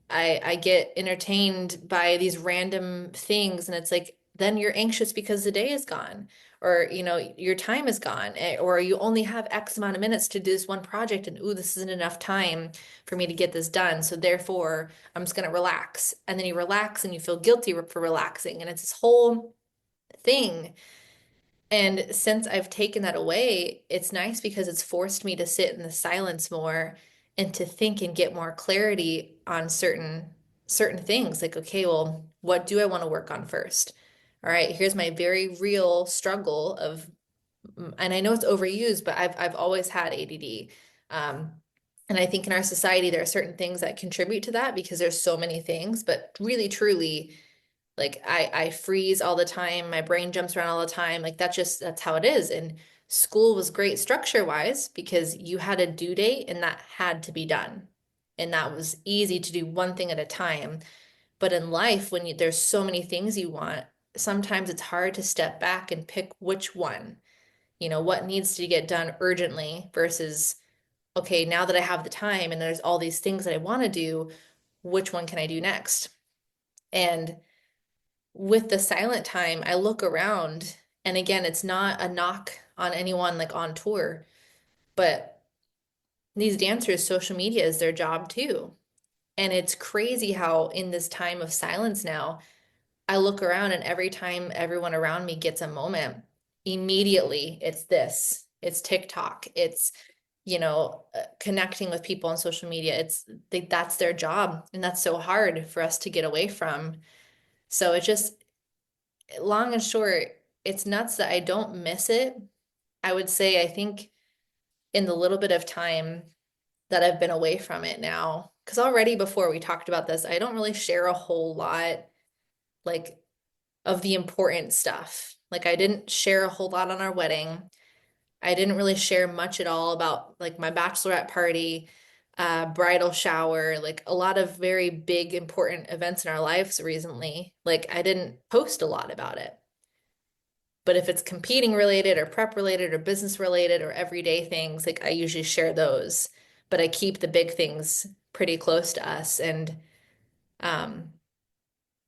I get entertained by these random things, and it's like then you're anxious because the day is gone, or your time is gone, or you only have X amount of minutes to do this one project, and ooh, this isn't enough time for me to get this done. So therefore, I'm just gonna relax, and then you relax and you feel guilty for relaxing, and it's this whole thing. And since I've taken that away, it's nice because it's forced me to sit in the silence more and to think and get more clarity on certain things. Like, okay, well, what do I want to work on first? All right, here's my very real struggle of, and I know it's overused, but I've always had ADD. Um, and I think in our society there are certain things that contribute to that because there's so many things, but really truly like I freeze all the time, my brain jumps around all the time. Like that's how it is. And school was great structure wise because you had a due date and that had to be done. And that was easy to do one thing at a time. But in life, when there's so many things you want, sometimes it's hard to step back and pick which one, what needs to get done urgently versus, okay, now that I have the time and there's all these things that I want to do, which one can I do next? And with the silent time, I look around, and again, it's not a knock on anyone like on tour, but these dancers, social media is their job too. And it's crazy how in this time of silence now, I look around and every time everyone around me gets a moment, immediately it's this, it's TikTok, it's connecting with people on social media. That's their job, and that's so hard for us to get away from. So it just long and short, it's nuts that I don't miss it. I would say I think in the little bit of time that I've been away from it now, because already before we talked about this, I don't really share a whole lot like of the important stuff. Like I didn't share a whole lot on our wedding. I didn't really share much at all about like my bachelorette party, bridal shower, like a lot of very big important events in our lives recently. Like I didn't post a lot about it. But if it's competing related or prep related or business related or everyday things, like I usually share those, but I keep the big things pretty close to us. And um,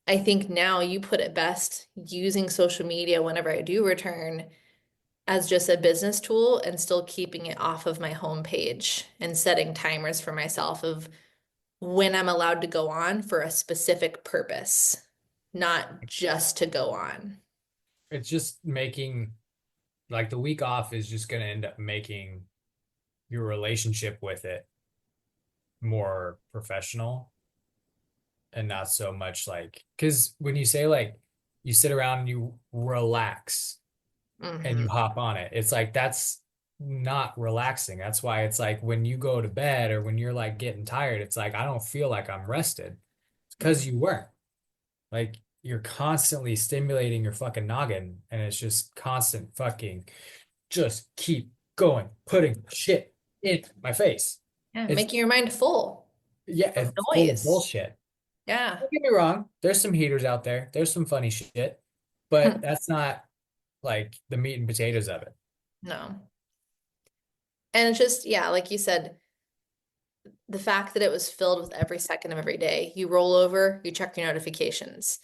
I think now you put it best using social media whenever I do return as just a business tool and still keeping it off of my homepage and setting timers for myself of when I'm allowed to go on for a specific purpose, not just to go on. it's just making like the week off is just going to end up making your relationship with it more professional and not so much like, because when you say like you sit around and you relax and you Hmm. hop on it, it's like that's not relaxing. That's why it's like when you go to bed or when you're like getting tired, it's like I don't feel like I'm rested. It's because you weren't. Like you're constantly stimulating your fucking noggin and it's just constant fucking just keep going, putting shit in my face. Yeah, It's making your mind full yeah, of it's full of noise. bullshit. Yeah. Don't get me wrong, there's some heaters out there. There's some funny shit, but that's not like the meat and potatoes of it. No. And it's just, yeah, like you said, the fact that it was filled with every second of every day. You roll over, you check your notifications.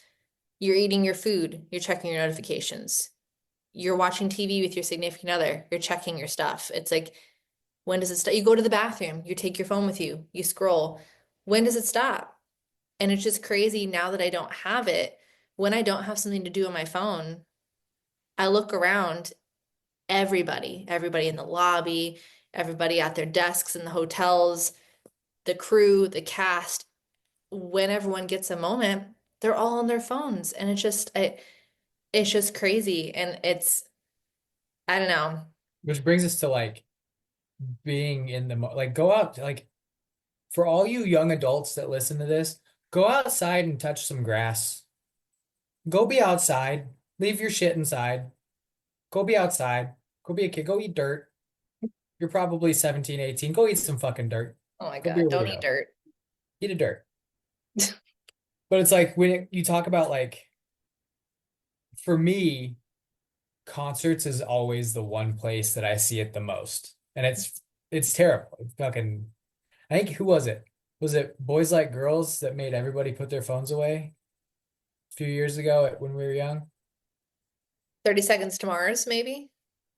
You're eating your food, you're checking your notifications. You're watching TV with your significant other, you're checking your stuff. It's like, when does it stop? You go to the bathroom, you take your phone with you, you scroll. When does it stop? And it's just crazy now that I don't have it. When I don't have something to do on my phone, I look around, everybody in the lobby, everybody at their desks in the hotels, the crew, the cast, when everyone gets a moment, they're all on their phones. And it's just crazy. And I don't know. Which brings us to like being in the like go out like for all you young adults that listen to this, go outside and touch some grass. Go be outside. Leave your shit inside. Go be outside. Go be a kid. Go eat dirt. You're probably 17, 18. Go eat some fucking dirt. Oh my Go be a God, don't eat weirdo. dirt. Eat a dirt. But it's like you talk about like for me, concerts is always the one place that I see it the most. And it's terrible. It's fucking I think who was it? Was it Boys Like Girls that made everybody put their phones away a few years ago when we were young? 30 Seconds to Mars, maybe?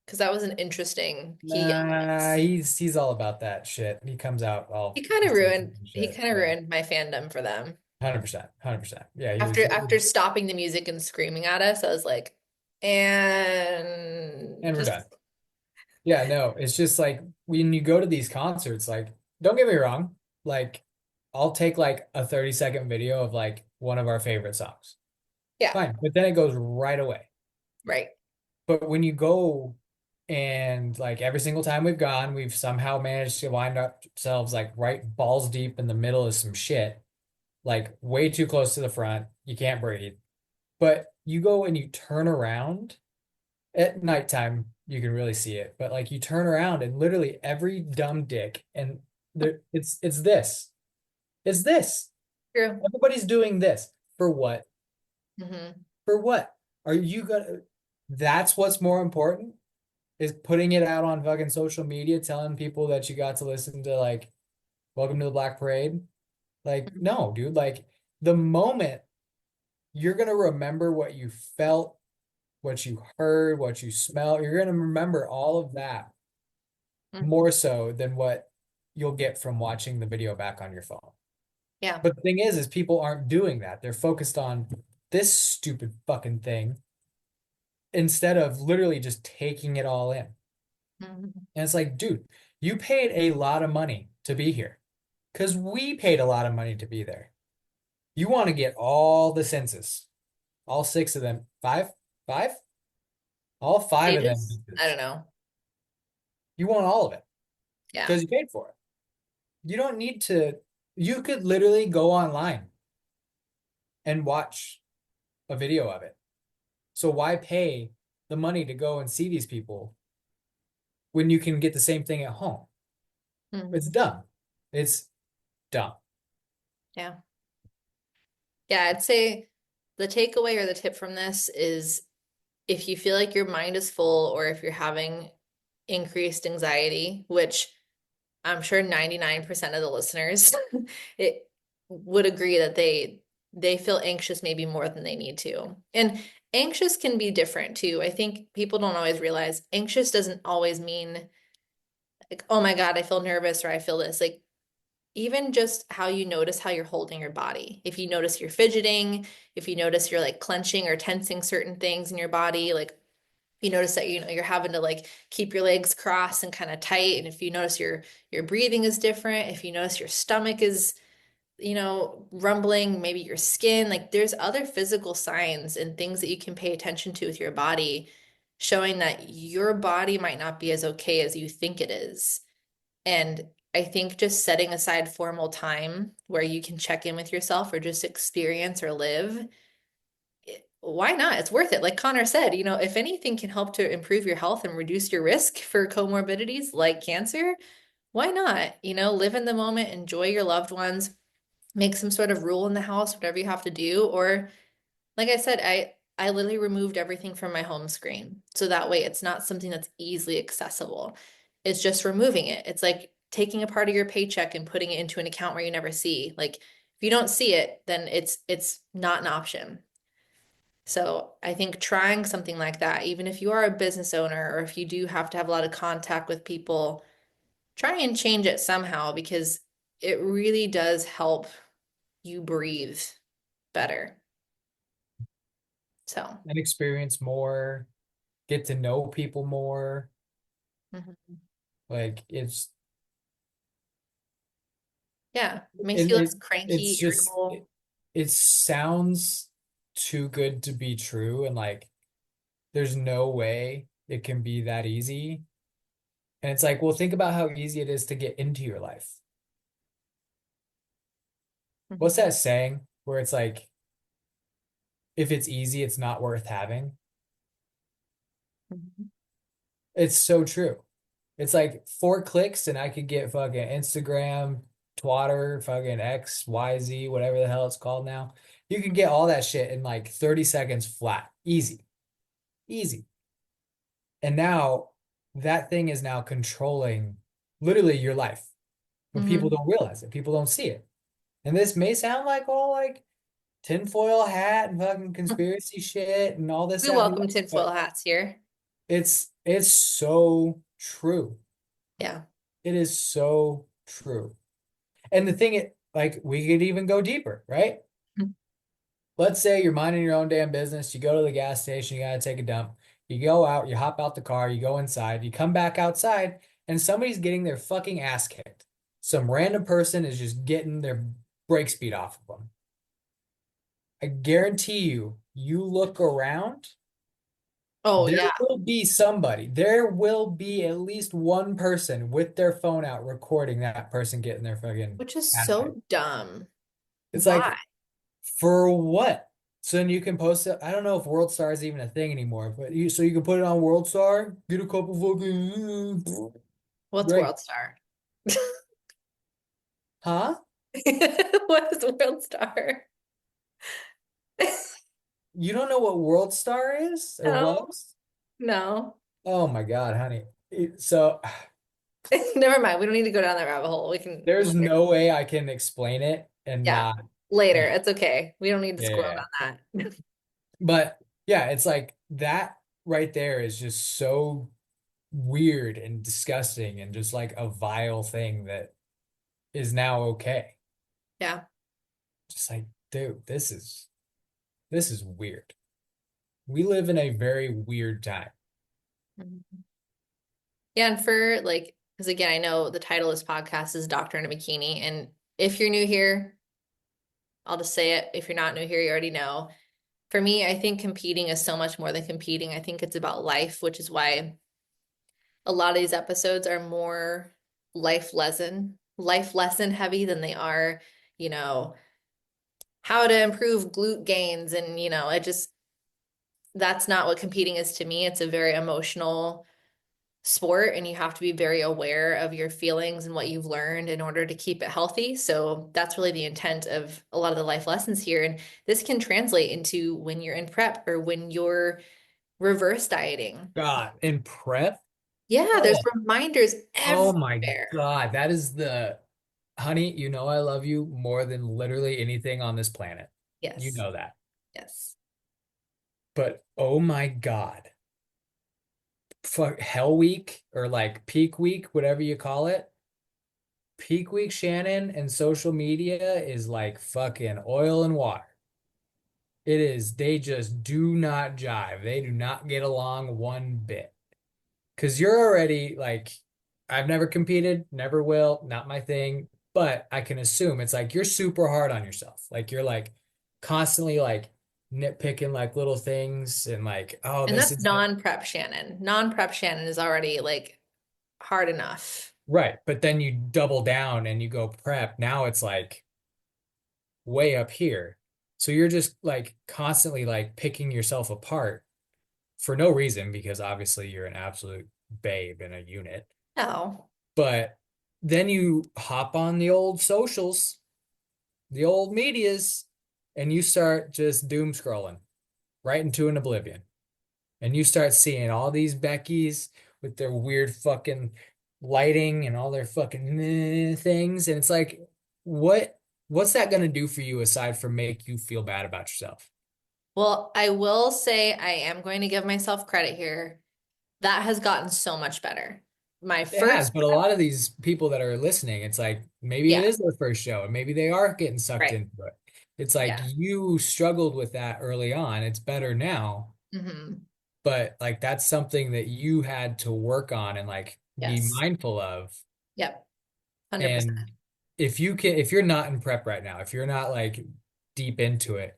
Because that was an interesting, he Nah, he's all about that shit. He comes out all he shit. kind of Yeah. ruined my fandom for them. 100%. 100%. Yeah, he was After stopping the music and screaming at us, I was like, and and we're just done. Yeah, no, it's just like when you go to these concerts, like, don't get me wrong, like, I'll take like a 30-second video of like one of our favorite songs. yeah, Fine, but then it goes right away. right. But when you go and like every single time we've gone, we've somehow managed to wind up ourselves like right balls deep in the middle of some shit, like way too close to the front. You can't breathe. But you go and you turn around at nighttime, you can really see it. But like you turn around and literally every dumb dick and it's this. It's this. True. Everybody's doing this. For what? Hmm. For what? Are you gonna that's what's more important is putting it out on fucking social media, telling people that you got to listen to like Welcome to the Black Parade. Like, no, dude, like the moment you're gonna remember what you felt, what you heard, what you smelled, you're gonna remember all of that Hmm. more so than what you'll get from watching the video back on your phone. Yeah. But the thing is people aren't doing that. They're focused on this stupid fucking thing instead of literally just taking it all in. Mhm. And it's like, dude, you paid a lot of money to be here because we paid a lot of money to be there. You want to get all the senses, all six of them, five, all five of them Ages? I pieces. don't know. You want all of it Yeah. because you paid for it. You don't need to, you could literally go online and watch a video of it. So why pay the money to go and see these people when you can get the same thing at home? It's Hmm. dumb. It's dumb. Yeah. Yeah, I'd say the takeaway or the tip from this is if you feel like your mind is full or if you're having increased anxiety, which I'm sure 99% of the listeners it would agree that they feel anxious maybe more than they need to. And anxious can be different too. I think people don't always realize anxious doesn't always mean like, oh my God, I feel nervous or I feel this. Like even just how you notice how you're holding your body. If you notice you're fidgeting, if you notice you're like clenching or tensing certain things in your body, like you notice that you're having to like keep your legs crossed and kind of tight, and if you notice your breathing is different, if you notice your stomach is rumbling, maybe your skin, like there's other physical signs and things that you can pay attention to with your body, showing that your body might not be as okay as you think it is. And I think just setting aside formal time where you can check in with yourself or just experience or live, why not? It's worth it. Like Connor said, if anything can help to improve your health and reduce your risk for comorbidities like cancer, why not? Live in the moment, enjoy your loved ones, make some sort of rule in the house, whatever you have to do. Or like I said, I literally removed everything from my home screen. So that way it's not something that's easily accessible. It's just removing it. It's like taking a part of your paycheck and putting it into an account where you never see. Like if you don't see it, then it's not an option. So I think trying something like that, even if you are a business owner or if you do have to have a lot of contact with people, try and change it somehow because it really does help you breathe better. So, And experience more, get to know people more. mhm. Like Yeah, it makes it, you less it cranky, it's just irritable. it sounds too good to be true, and like there's no way it can be that easy. And it's like, well, think about how easy it is to get into your life. What's Mhm. that saying where it's like, if it's easy, it's not worth having? Mhm. It's so true. It's like 4 clicks and I could get fucking Instagram, Twitter, fucking X, Y, Z, whatever the hell it's called now. You can get all that shit in like 30 seconds flat. Easy. Easy. And now that thing is now controlling literally your life. But people Mhm. don't realize it. People don't see it. And this may sound like all like tinfoil hat and fucking conspiracy shit and all this, We that, and the welcome other, tinfoil but hats here. it's so true. Yeah. It is so true. And the thing like we could even go deeper, right? Mhm. Let's say you're minding your own damn business, you go to the gas station, you gotta take a dump. You go out, you hop out the car, you go inside, you come back outside, and somebody's getting their fucking ass kicked. Some random person is just getting their brake speed off of them. I guarantee you, you look around, Oh, there yeah, will be somebody, there will be at least one person with their phone out recording that person getting their fucking which is ass kicked. so dumb. It's Why? like, for what? So then you can post it. I don't know if World Star is even a thing anymore, but you can put it on World Star, get a couple fucking What's great. World Star? Huh? What is World Star? You don't know what World Star is or No, was? no. Oh my God, honey. So Never mind. We don't need to go down that rabbit hole. We can there's later. no way I can explain it and Yeah, not. later. Yeah, It's okay. We don't need to yeah, squirrel yeah. on that. But yeah, it's like that right there is just so weird and disgusting and just like a vile thing that is now okay. Yeah. Just like, dude, this is weird. We live in a very weird time. Mhm. Yeah, and for like, because again, I know the title of this podcast is Doctor in a Bikini, and if you're new here, I'll just say it. If you're not new here, you already know. For me, I think competing is so much more than competing. I think it's about life, which is why a lot of these episodes are more life lesson heavy than they are, you know, how to improve glute gains. And, it just, that's not what competing is to me. It's a very emotional sport, and you have to be very aware of your feelings and what you've learned in order to keep it healthy. So that's really the intent of a lot of the life lessons here. And this can translate into when you're in prep or when you're reverse dieting. God, in prep? Yeah, there's Oh, reminders oh my everywhere. God. That is the, honey, you know I love you more than literally anything on this planet. You Yes. know that. Yes. But oh my God. Fuck Hell Week or like Peak Week, whatever you call it. peak week Shannon and social media is like fucking oil and water. It is, they just do not jive. They do not get along one bit. Because you're already like, I've never competed, never will, not my thing. But I can assume it's like you're super hard on yourself. Like you're like constantly like nitpicking like little things and like, oh, And this that's is non-prep Shannon. Non-prep Shannon is already like hard enough. right. But then you double down and you go prep. Now it's like way up here. So you're just like constantly like picking yourself apart for no reason because obviously you're an absolute babe in a unit. No. But then you hop on the old socials, the old medias, and you start just doom scrolling right into an oblivion. And you start seeing all these Beckys with their weird fucking lighting and all their fucking things. And it's like, what's that gonna do for you aside from make you feel bad about yourself? Well, I will say I am going to give myself credit here. That has gotten so much better. My It has, first, but a lot of these people that are listening, it's like maybe it yeah, is their first show and maybe they are getting sucked right. into it. It's like Yeah. you struggled with that early on. It's better now, Hmm. but like that's something that you had to work on and like be Yes. mindful of. Yep. 100%. And if you're not in prep right now, if you're not like deep into it,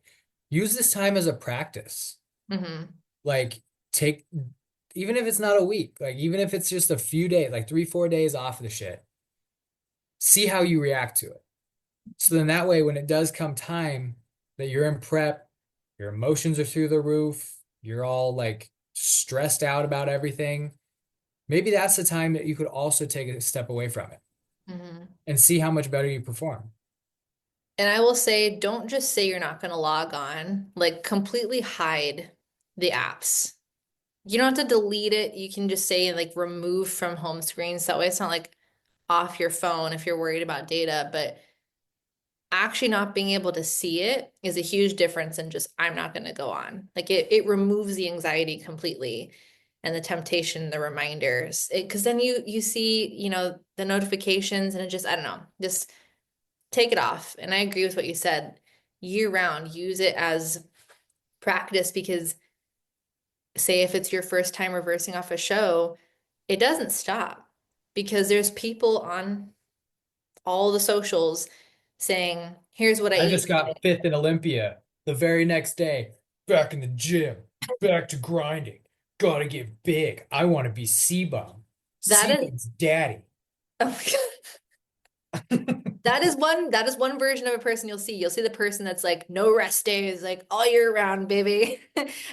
use this time as a practice. Hmm. Like take, even if it's not a week, like even if it's just a few days, like 3, 4 days off of the shit, see how you react to it. So then that way, when it does come time that you're in prep, your emotions are through the roof, you're all like stressed out about everything. Maybe that's the time that you could also take a step away from it Hmm. and see how much better you perform. And I will say, don't just say you're not going to log on, like completely hide the apps. You don't have to delete it. You can just say like remove from home screens. That way it's not like off your phone if you're worried about data, but actually not being able to see it is a huge difference in just I'm not going to go on. Like it removes the anxiety completely and the temptation, the reminders. Because then you see, the notifications and it just I don't know, just take it off. And I agree with what you said. Year round, use it as practice because say if it's your first time reversing off a show, it doesn't stop because there's people on all the socials saying, here's what I I ate just got today. fifth in Olympia the very next day, back in the gym, back to grinding. Gotta get big. I want to be C-Bum. That is, C-Bum's daddy. oh my God. That is one version of a person you'll see. You'll see the person that's like no rest days, like all year round, baby.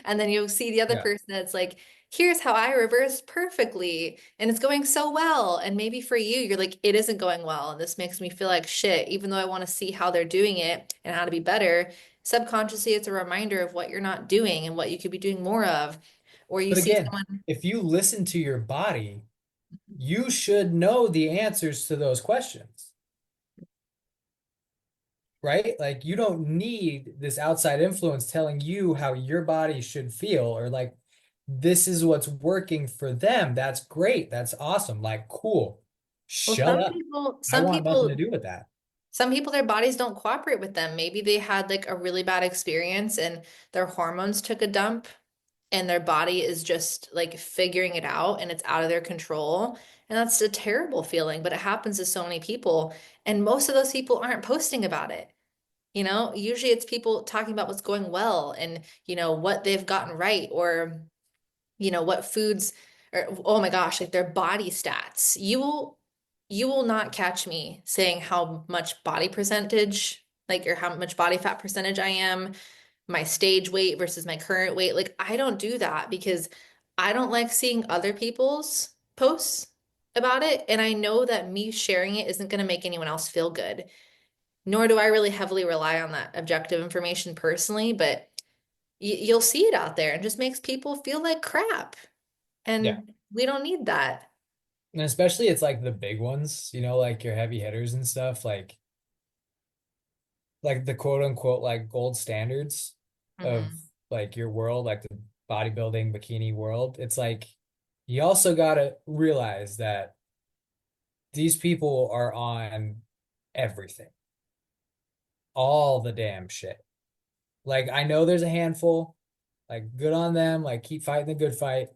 And then you'll see the other Yeah. person that's like, here's how I reverse perfectly and it's going so well. And maybe for you, you're like, it isn't going well. And this makes me feel like shit, even though I want to see how they're doing it and how to be better. Subconsciously, it's a reminder of what you're not doing and what you could be doing more of. Or you But see again, someone, if you listen to your body, you should know the answers to those questions, right? Like you don't need this outside influence telling you how your body should feel or like this is what's working for them. That's great. That's awesome. Like, cool. well, Shut up. I want nothing to do with that. some people, their bodies don't cooperate with them. Maybe they had like a really bad experience and their hormones took a dump and their body is just like figuring it out and it's out of their control. And that's a terrible feeling, but it happens to so many people. And most of those people aren't posting about it. Usually it's people talking about what's going well and, what they've gotten right or, what foods or, oh my gosh, like their body stats. You will not catch me saying how much body percentage, like, or how much body fat percentage I am, my stage weight versus my current weight. Like, I don't do that because I don't like seeing other people's posts about it. And I know that me sharing it isn't going to make anyone else feel good, nor do I really heavily rely on that objective information personally, but you'll see it out there and just makes people feel like crap. Yeah. And we don't need that. And especially it's like the big ones, like your heavy hitters and stuff, like the quote unquote like gold standards of Hmm. like your world, like the bodybuilding bikini world. It's like you also gotta realize that these people are on everything, all the damn shit. Like I know there's a handful, like good on them, like keep fighting the good fight.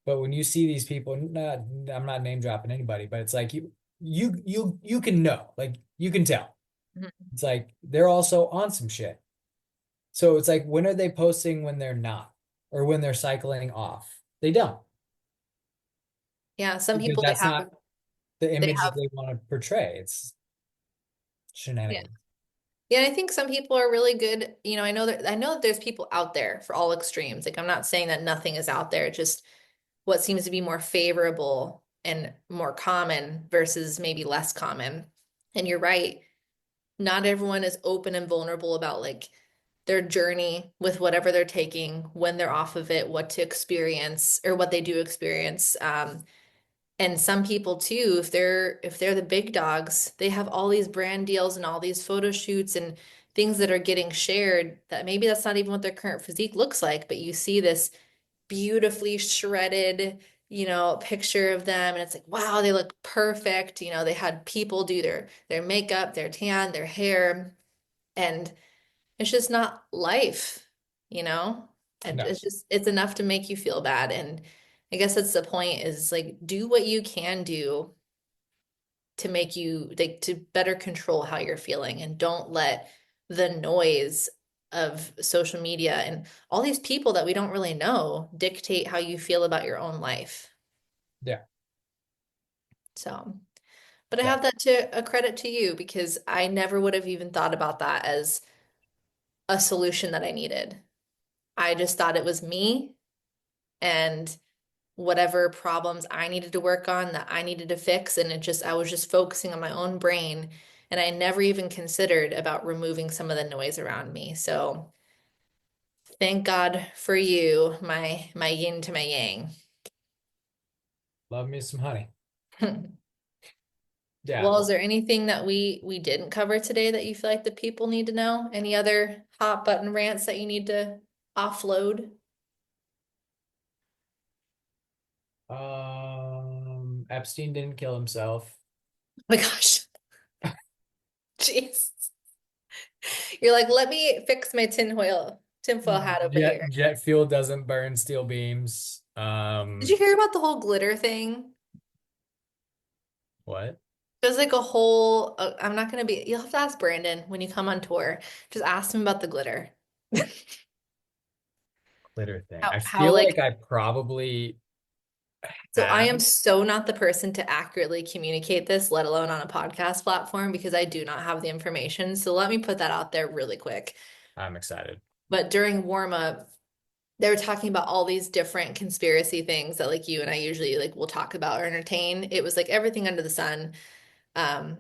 But when you see these people, not, I'm not name dropping anybody, but it's like you can know, like you can tell. Mhm. It's like they're also on some shit. So it's like when are they posting when they're not, or when they're cycling off? They don't, Yeah, some because people that's not the they image that have they want to portray. It's yeah. shenanigans. Yeah, I think some people are really good. I know that there's people out there for all extremes. Like I'm not saying that nothing is out there, just what seems to be more favorable and more common versus maybe less common. And you're right, not everyone is open and vulnerable about like their journey with whatever they're taking, when they're off of it, what to experience or what they do experience. And some people too, if they're the big dogs, they have all these brand deals and all these photo shoots and things that are getting shared that maybe that's not even what their current physique looks like, but you see this beautifully shredded, picture of them and it's like, wow, they look perfect. They had people do their makeup, their tan, their hair, and it's just not life, you know? And No, it's enough to make you feel bad. And I guess that's the point is like do what you can do to make you like to better control how you're feeling and don't let the noise of social media and all these people that we don't really know dictate how you feel about your own life. yeah, So, but I yeah. have that to a credit to you because I never would have even thought about that as a solution that I needed. I just thought it was me and whatever problems I needed to work on that I needed to fix. And I was just focusing on my own brain. And I never even considered about removing some of the noise around me. So thank God for you, my yin to my yang. Love me some honey. Yeah. Well, is there anything that we didn't cover today that you feel like the people need to know? Any other hot button rants that you need to offload? Epstein didn't kill himself. Oh my gosh. Jeez. You're like, let me fix my tinfoil hat over here. Jet fuel doesn't burn steel beams. Did you hear about the whole glitter thing? What? There's like a whole, I'm not gonna be, you'll have to ask Brandon when you come on tour. Just ask him about the glitter. Glitter thing. I How feel like, like I probably so I have. am so not the person to accurately communicate this, let alone on a podcast platform, because I do not have the information. So let me put that out there really quick. I'm excited. But during warm up, they were talking about all these different conspiracy things that like you and I usually like will talk about or entertain. It was like everything under the sun. Um,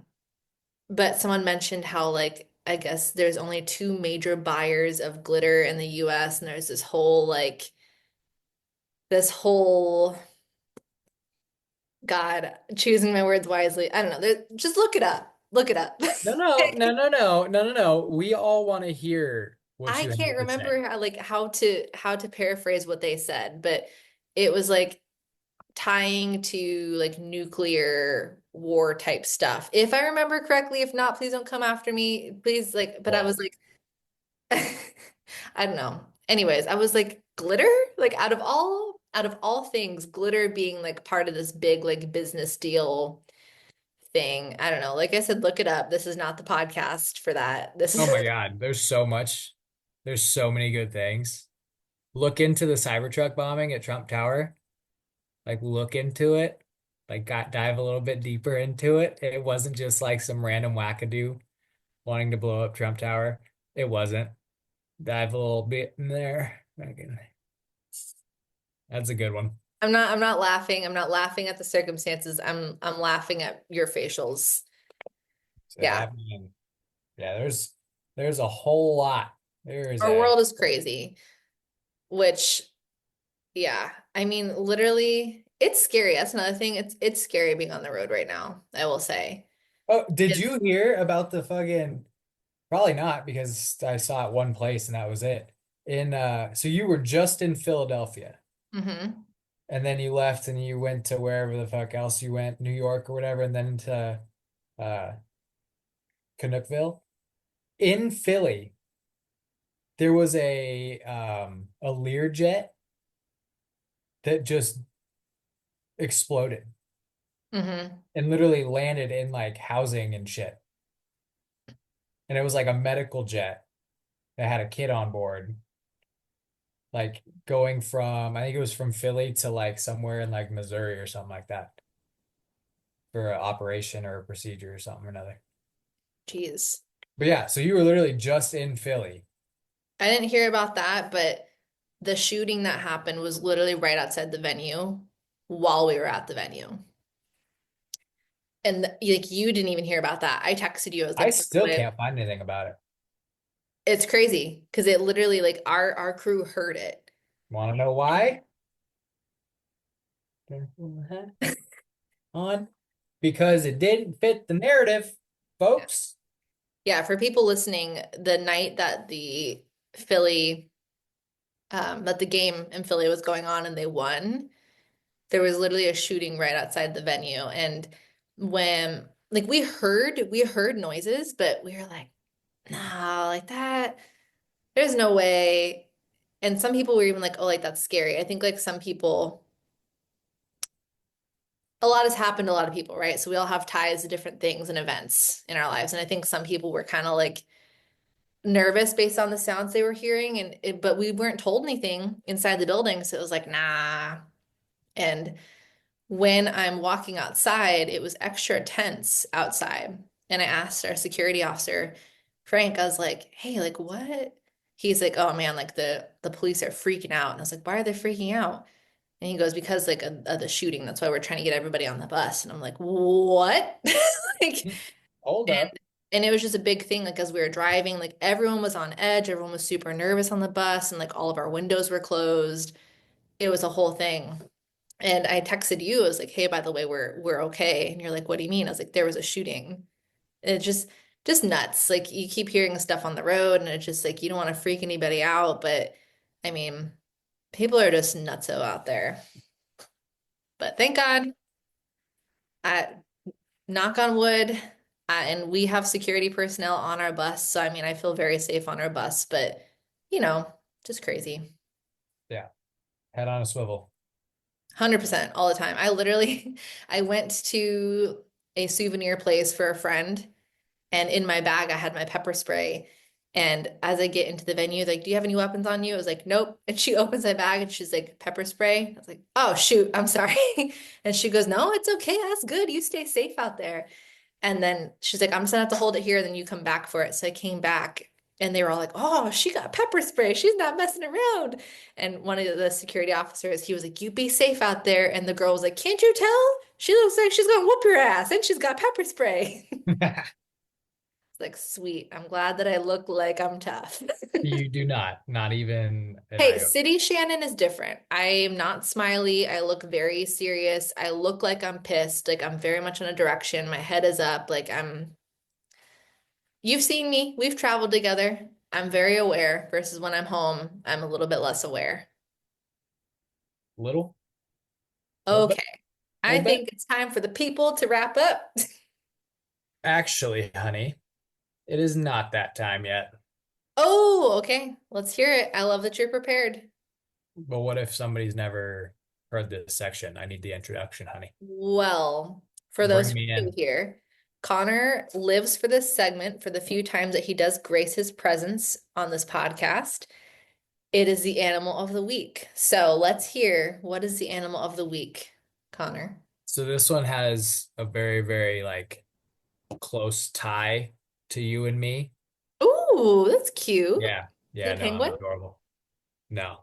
But someone mentioned how, like, I guess there's only two major buyers of glitter in the US, and there's this whole, God, choosing my words wisely. I don't know. Just look it up. Look it up. No, no, no, no, no, no, no, no. We all want to hear what I you can't have to say. remember how to paraphrase what they said, but it was like tying to like nuclear war type stuff. If I remember correctly, if not, please don't come after me. Please, like, but I was Whoa. like, I don't know. Anyways, I was like, glitter? Like out of all things, glitter being like part of this big like business deal thing. I don't know. Like I said, look it up. This is not the podcast for that. This Oh is my God. There's so much. There's so many good things. Look into the Cybertruck bombing at Trump Tower. Like look into it. Like got dive a little bit deeper into it. It wasn't just like some random wackadoo wanting to blow up Trump Tower. It wasn't. Dive a little bit in there. That's a good one. I'm not laughing. I'm not laughing at the circumstances. I'm laughing at your facials. So Yeah. yeah, there's a whole lot. There's Our a world is crazy, which yeah, I mean literally it's scary. That's another thing. It's scary being on the road right now, I will say. Oh, did It's you hear about the fucking probably not because I saw it one place and that was it. So you were just in Philadelphia. mm-hmm. and then you left and you went to wherever the fuck else you went, New York or whatever, and then to uh Canuckville. In Philly, there was a Learjet that just exploded Hmm. and literally landed in like housing and shit. And it was like a medical jet that had a kid on board, like going from, I think it was from Philly to like somewhere in like Missouri or something like that for an operation or a procedure or something or another. Jeez. But yeah, so you were literally just in Philly. I didn't hear about that, but the shooting that happened was literally right outside the venue while we were at the venue. And like you didn't even hear about that. I texted you. I was I like, by the still way, can't find anything about it. it's crazy because it literally like our crew heard it. Want to know why? On because it didn't fit the narrative, Yeah. folks. Yeah, for people listening, the night that the Philly that the game in Philly was going on and they won, there was literally a shooting right outside the venue. And when like we heard noises, but we were like, nah, like that, there's no way. And some people were even like, oh, like that's scary. I think like some people, a lot has happened to a lot of people, right? So we all have ties to different things and events in our lives. And I think some people were kind of like nervous based on the sounds they were hearing but we weren't told anything inside the building, so it was like, nah. And when I'm walking outside, it was extra tense outside. And I asked our security officer, Frank, I was like, hey, like what? He's like, oh man, like the police are freaking out. And I was like, why are they freaking out? And he goes, because like of the shooting, that's why we're trying to get everybody on the bus. And I'm like, what? Like, Hold and up. and it was just a big thing, like as we were driving, like everyone was on edge, everyone was super nervous on the bus, and like all of our windows were closed. It was a whole thing. And I texted you, I was like, hey, by the way, we're okay. And you're like, what do you mean? I was like, there was a shooting. And it's just nuts. Like you keep hearing stuff on the road and it's just like you don't want to freak anybody out, but I mean, people are just nutso out there. But thank God, I knock on wood, and we have security personnel on our bus. So I mean, I feel very safe on our bus, but you know, just crazy. Yeah, head on a swivel. 100% all the time. I literally I went to a souvenir place for a friend. And in my bag, I had my pepper spray. And as I get into the venue, like, do you have any weapons on you? I was like, nope. And she opens my bag and she's like, pepper spray. I was like, oh, shoot, I'm sorry. And she goes, no, it's okay. That's good. You stay safe out there. And then she's like, I'm just gonna have to hold it here. Then you come back for it. So I came back and they were all like, oh, she got pepper spray. She's not messing around. And one of the security officers, he was like, you be safe out there. And the girl was like, can't you tell? She looks like she's gonna whoop your ass and she's got pepper spray. It's like, sweet. I'm glad that I look like I'm tough. You do not even an Hey, iota. City Shannon is different. I am not smiley. I look very serious. I look like I'm pissed. Like I'm very much in a direction. My head is up. You've seen me. We've traveled together. I'm very aware versus when I'm home, I'm a little bit less aware. Little, little bit, Okay. I little bit. think it's time for the people to wrap up. Actually, honey, it is not that time yet. Oh, okay. Let's hear it. I love that you're prepared. But what if somebody's never heard this section? I need the introduction, honey. Well, for those Bring who me are new in. here, Connor lives for this segment for the few times that he does grace his presence on this podcast. It is the animal of the week. So let's hear, what is the animal of the week, Connor? So this one has a very, very like close tie to you and me. Ooh, that's cute. Yeah. Is Yeah, it a no, I'm penguin? adorable. No,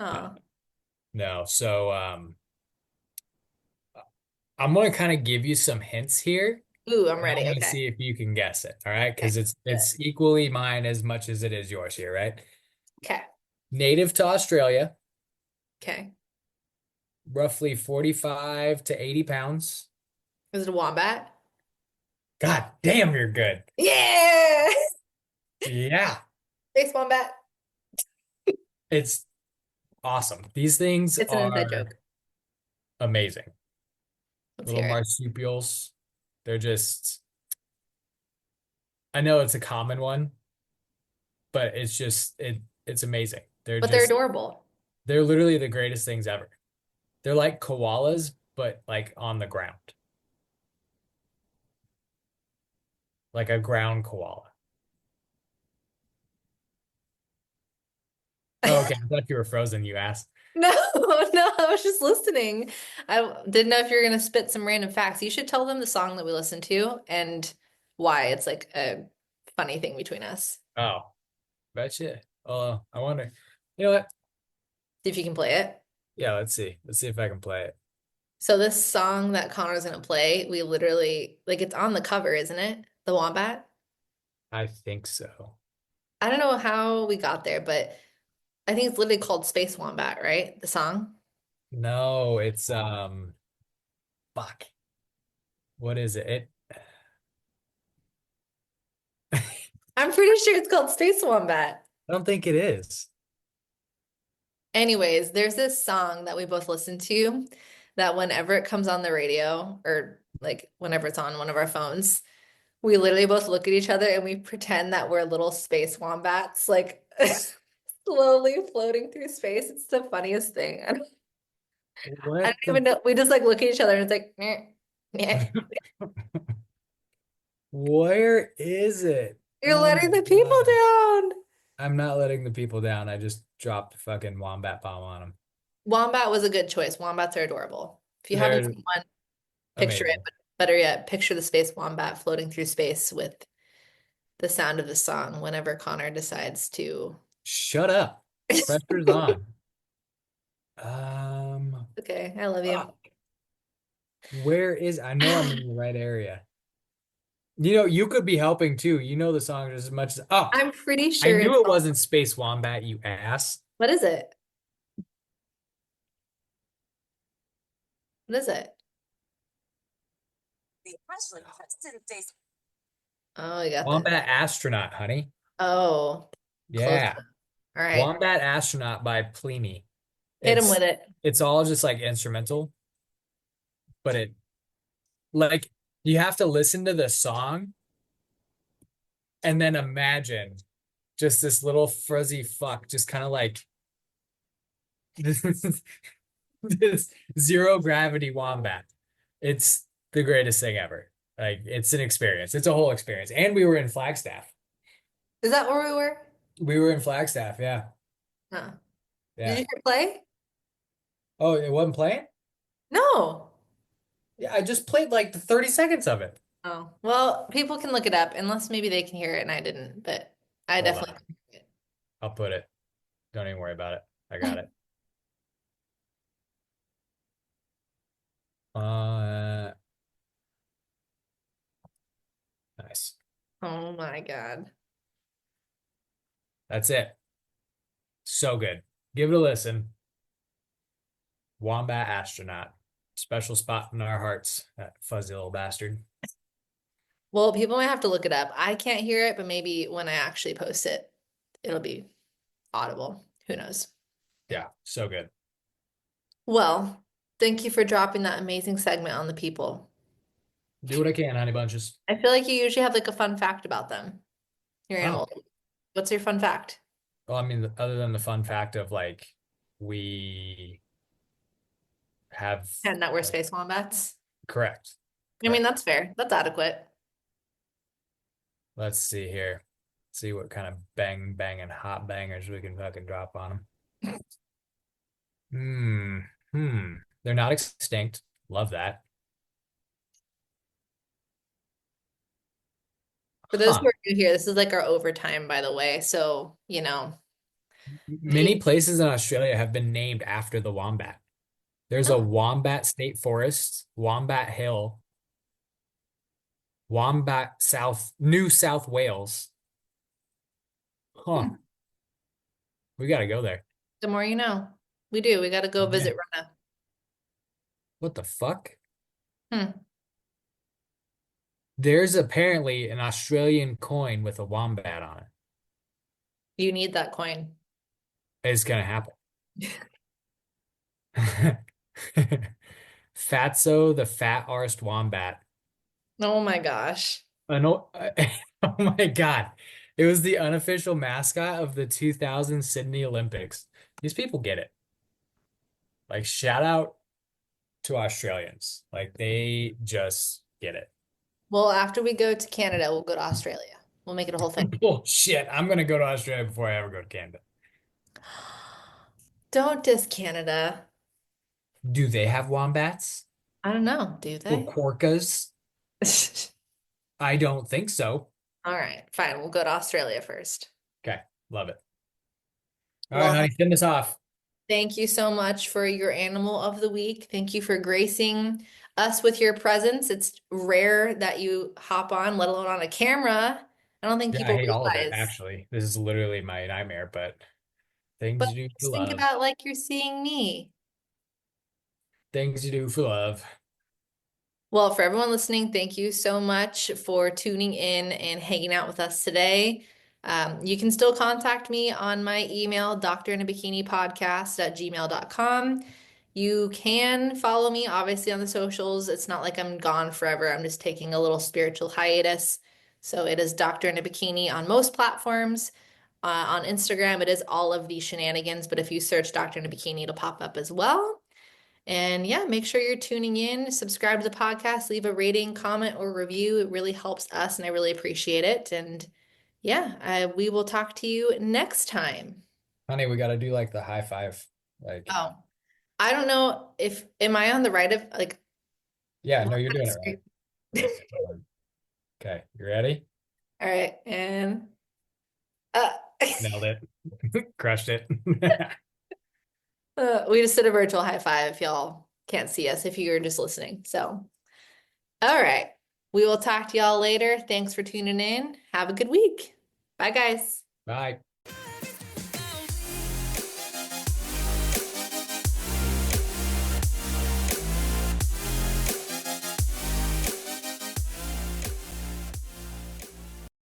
no, Oh, no. So I'm gonna kind of give you some hints here, ooh, I'm and I ready. want to Okay. see if you can guess it. All right, Okay. because it's Good. it's equally mine as much as it is yours here, right? Okay. Native to Australia, Okay. roughly 45 to 80 pounds. Is it a wombat? God damn, you're good. Yeah! Yeah, Space wombat. it's awesome. These things It's an inside are joke. amazing. Let's Little hear it. marsupials. They're just, I know it's a common one, but it's just it's amazing. But they're adorable. They're literally the greatest things ever. They're like koalas, but like on the ground. Like a ground koala. Oh, okay. I thought you were frozen, you asked. No, no, I was just listening. I didn't know if you were gonna spit some random facts. You should tell them the song that we listened to and why it's like a funny thing between us. Oh, betcha. I wonder. You know what? See if you can play it. Yeah, let's see. Let's see if I can play it. So this song that Connor's gonna play, we literally like it's on the cover, isn't it? The wombat. I think so. I don't know how we got there, but I think it's literally called Space Wombat, right? The song. No, it's fuck. What is it? I I'm pretty sure it's called Space Wombat. don't think it is. Anyways, there's this song that we both listen to that whenever it comes on the radio or like whenever it's on one of our phones, we literally both look at each other and we pretend that we're little space wombats, like slowly floating through space. It's the funniest thing. I What don't the even know. We just like look at each other and it's like, meh, meh. Where is it? You're Oh letting my the people God. down. I'm not letting the people down. I just dropped a fucking wombat bomb on them. Wombat was a good choice. Wombats are adorable. If you haven't They're seen one, picture it, amazing. but better yet, picture the space wombat floating through space with the sound of the song whenever Connor decides to. Shut up. Pressure's on. Um, Okay, I love you. fuck. Where is I know I'm in the right area. You know, you could be helping too. You know the song just as much as oh, I'm pretty I sure it's knew it called. wasn't Space Wombat, you ass. What is it? What is it? The Ashland Preston Days. Oh, you got the. Wombat Astronaut, honey. Oh, close. Yeah. All right, Wombat Astronaut by Pliny. hit him It's with it. it's all just like instrumental, but it like you have to listen to the song and then imagine just this little fuzzy fuck just kind of like this zero gravity wombat. It's the greatest thing ever. Like it's an experience. It's a whole experience. And we were in Flagstaff. Is that where we were? We were in Flagstaff, yeah. Huh. Did Yeah. you hear play? Oh, it wasn't playing? No. Yeah, I just played like the 30 seconds of it. Oh, well, people can look it up unless maybe they can hear it and I didn't, but I Hold definitely on. can hear I'll put it. Don't even worry about it. I got it. it. Uh, nice. Oh my God. That's it. So good. Give it a listen. Wombat Astronaut. Special spot in our hearts. That fuzzy little bastard. Well, people might have to look it up. I can't hear it, but maybe when I actually post it, it'll be audible. Who knows? Yeah, so good. Well, thank you for dropping that amazing segment on the people. Do what I can, honey bunches. I feel like you usually have like a fun fact about them, your Oh, animals. What's your fun fact? well, I mean, other than the fun fact of like we have And that we're space wombats. correct. I mean, Correct. that's fair. That's adequate. Let's see here. See what kind of banging hot bangers we can fucking drop on them. Hmm. Hmm. They're not extinct. Love that. For those Huh. who are new here, this is like our overtime, by the way. So, Many maybe places in Australia have been named after the wombat. There's a oh, Wombat State Forest, Wombat Hill, Wombat South, New South Wales. Huh. hmm, We got to go there. the more you know. We do. We got to go Yeah. visit Rona. What the fuck? Hmm. There's apparently an Australian coin with a wombat on it. You need that coin. It's gonna happen. Fatso the fat-arsed wombat. Oh my gosh. Oh my God. It was the unofficial mascot of the 2000 Sydney Olympics. These people get it. Like, shout out to Australians. Like, they just get it. Well, after we go to Canada, we'll go to Australia. We'll make it a whole thing. Bullshit. I'm gonna go to Australia before I ever go to Canada. Don't diss Canada. Do they have wombats I don't know. Do or they? quokkas? I don't think so. All right, fine. We'll go to Australia first. Okay, love it. All right, Well, honey, send us off. thank you so much for your animal of the week. Thank you for gracing us with your presence. It's rare that you hop on, let alone on a camera. I don't think Yeah, I people hate all of it, realize. actually. This is literally my nightmare, but things But you do for just think love. about like you're seeing me. Things you do for love. Well, for everyone listening, thank you so much for tuning in and hanging out with us today. You can still contact me on my email, doctorinabikini podcast@gmail.com. You can follow me, obviously, on the socials. It's not like I'm gone forever. I'm just taking a little spiritual hiatus. So it is Doctor in a Bikini on most platforms. On Instagram, it is all of these shenanigans, but if you search Doctor in a Bikini, it'll pop up as well. And yeah, make sure you're tuning in, subscribe to the podcast, leave a rating, comment, or review. It really helps us, and I really appreciate it. And yeah, we will talk to you next time. Honey, we gotta do like the high five. Like, Oh, I don't know if am I on the right of like yeah, no, what you're kind doing of it right. screen? Okay, you ready? All right, and uh, Nailed it. Crushed it. we just did a virtual high five if y'all can't see us if you're just listening. So, all right, we will talk to y'all later. Thanks for tuning in. Have a good week. Bye, guys. Bye.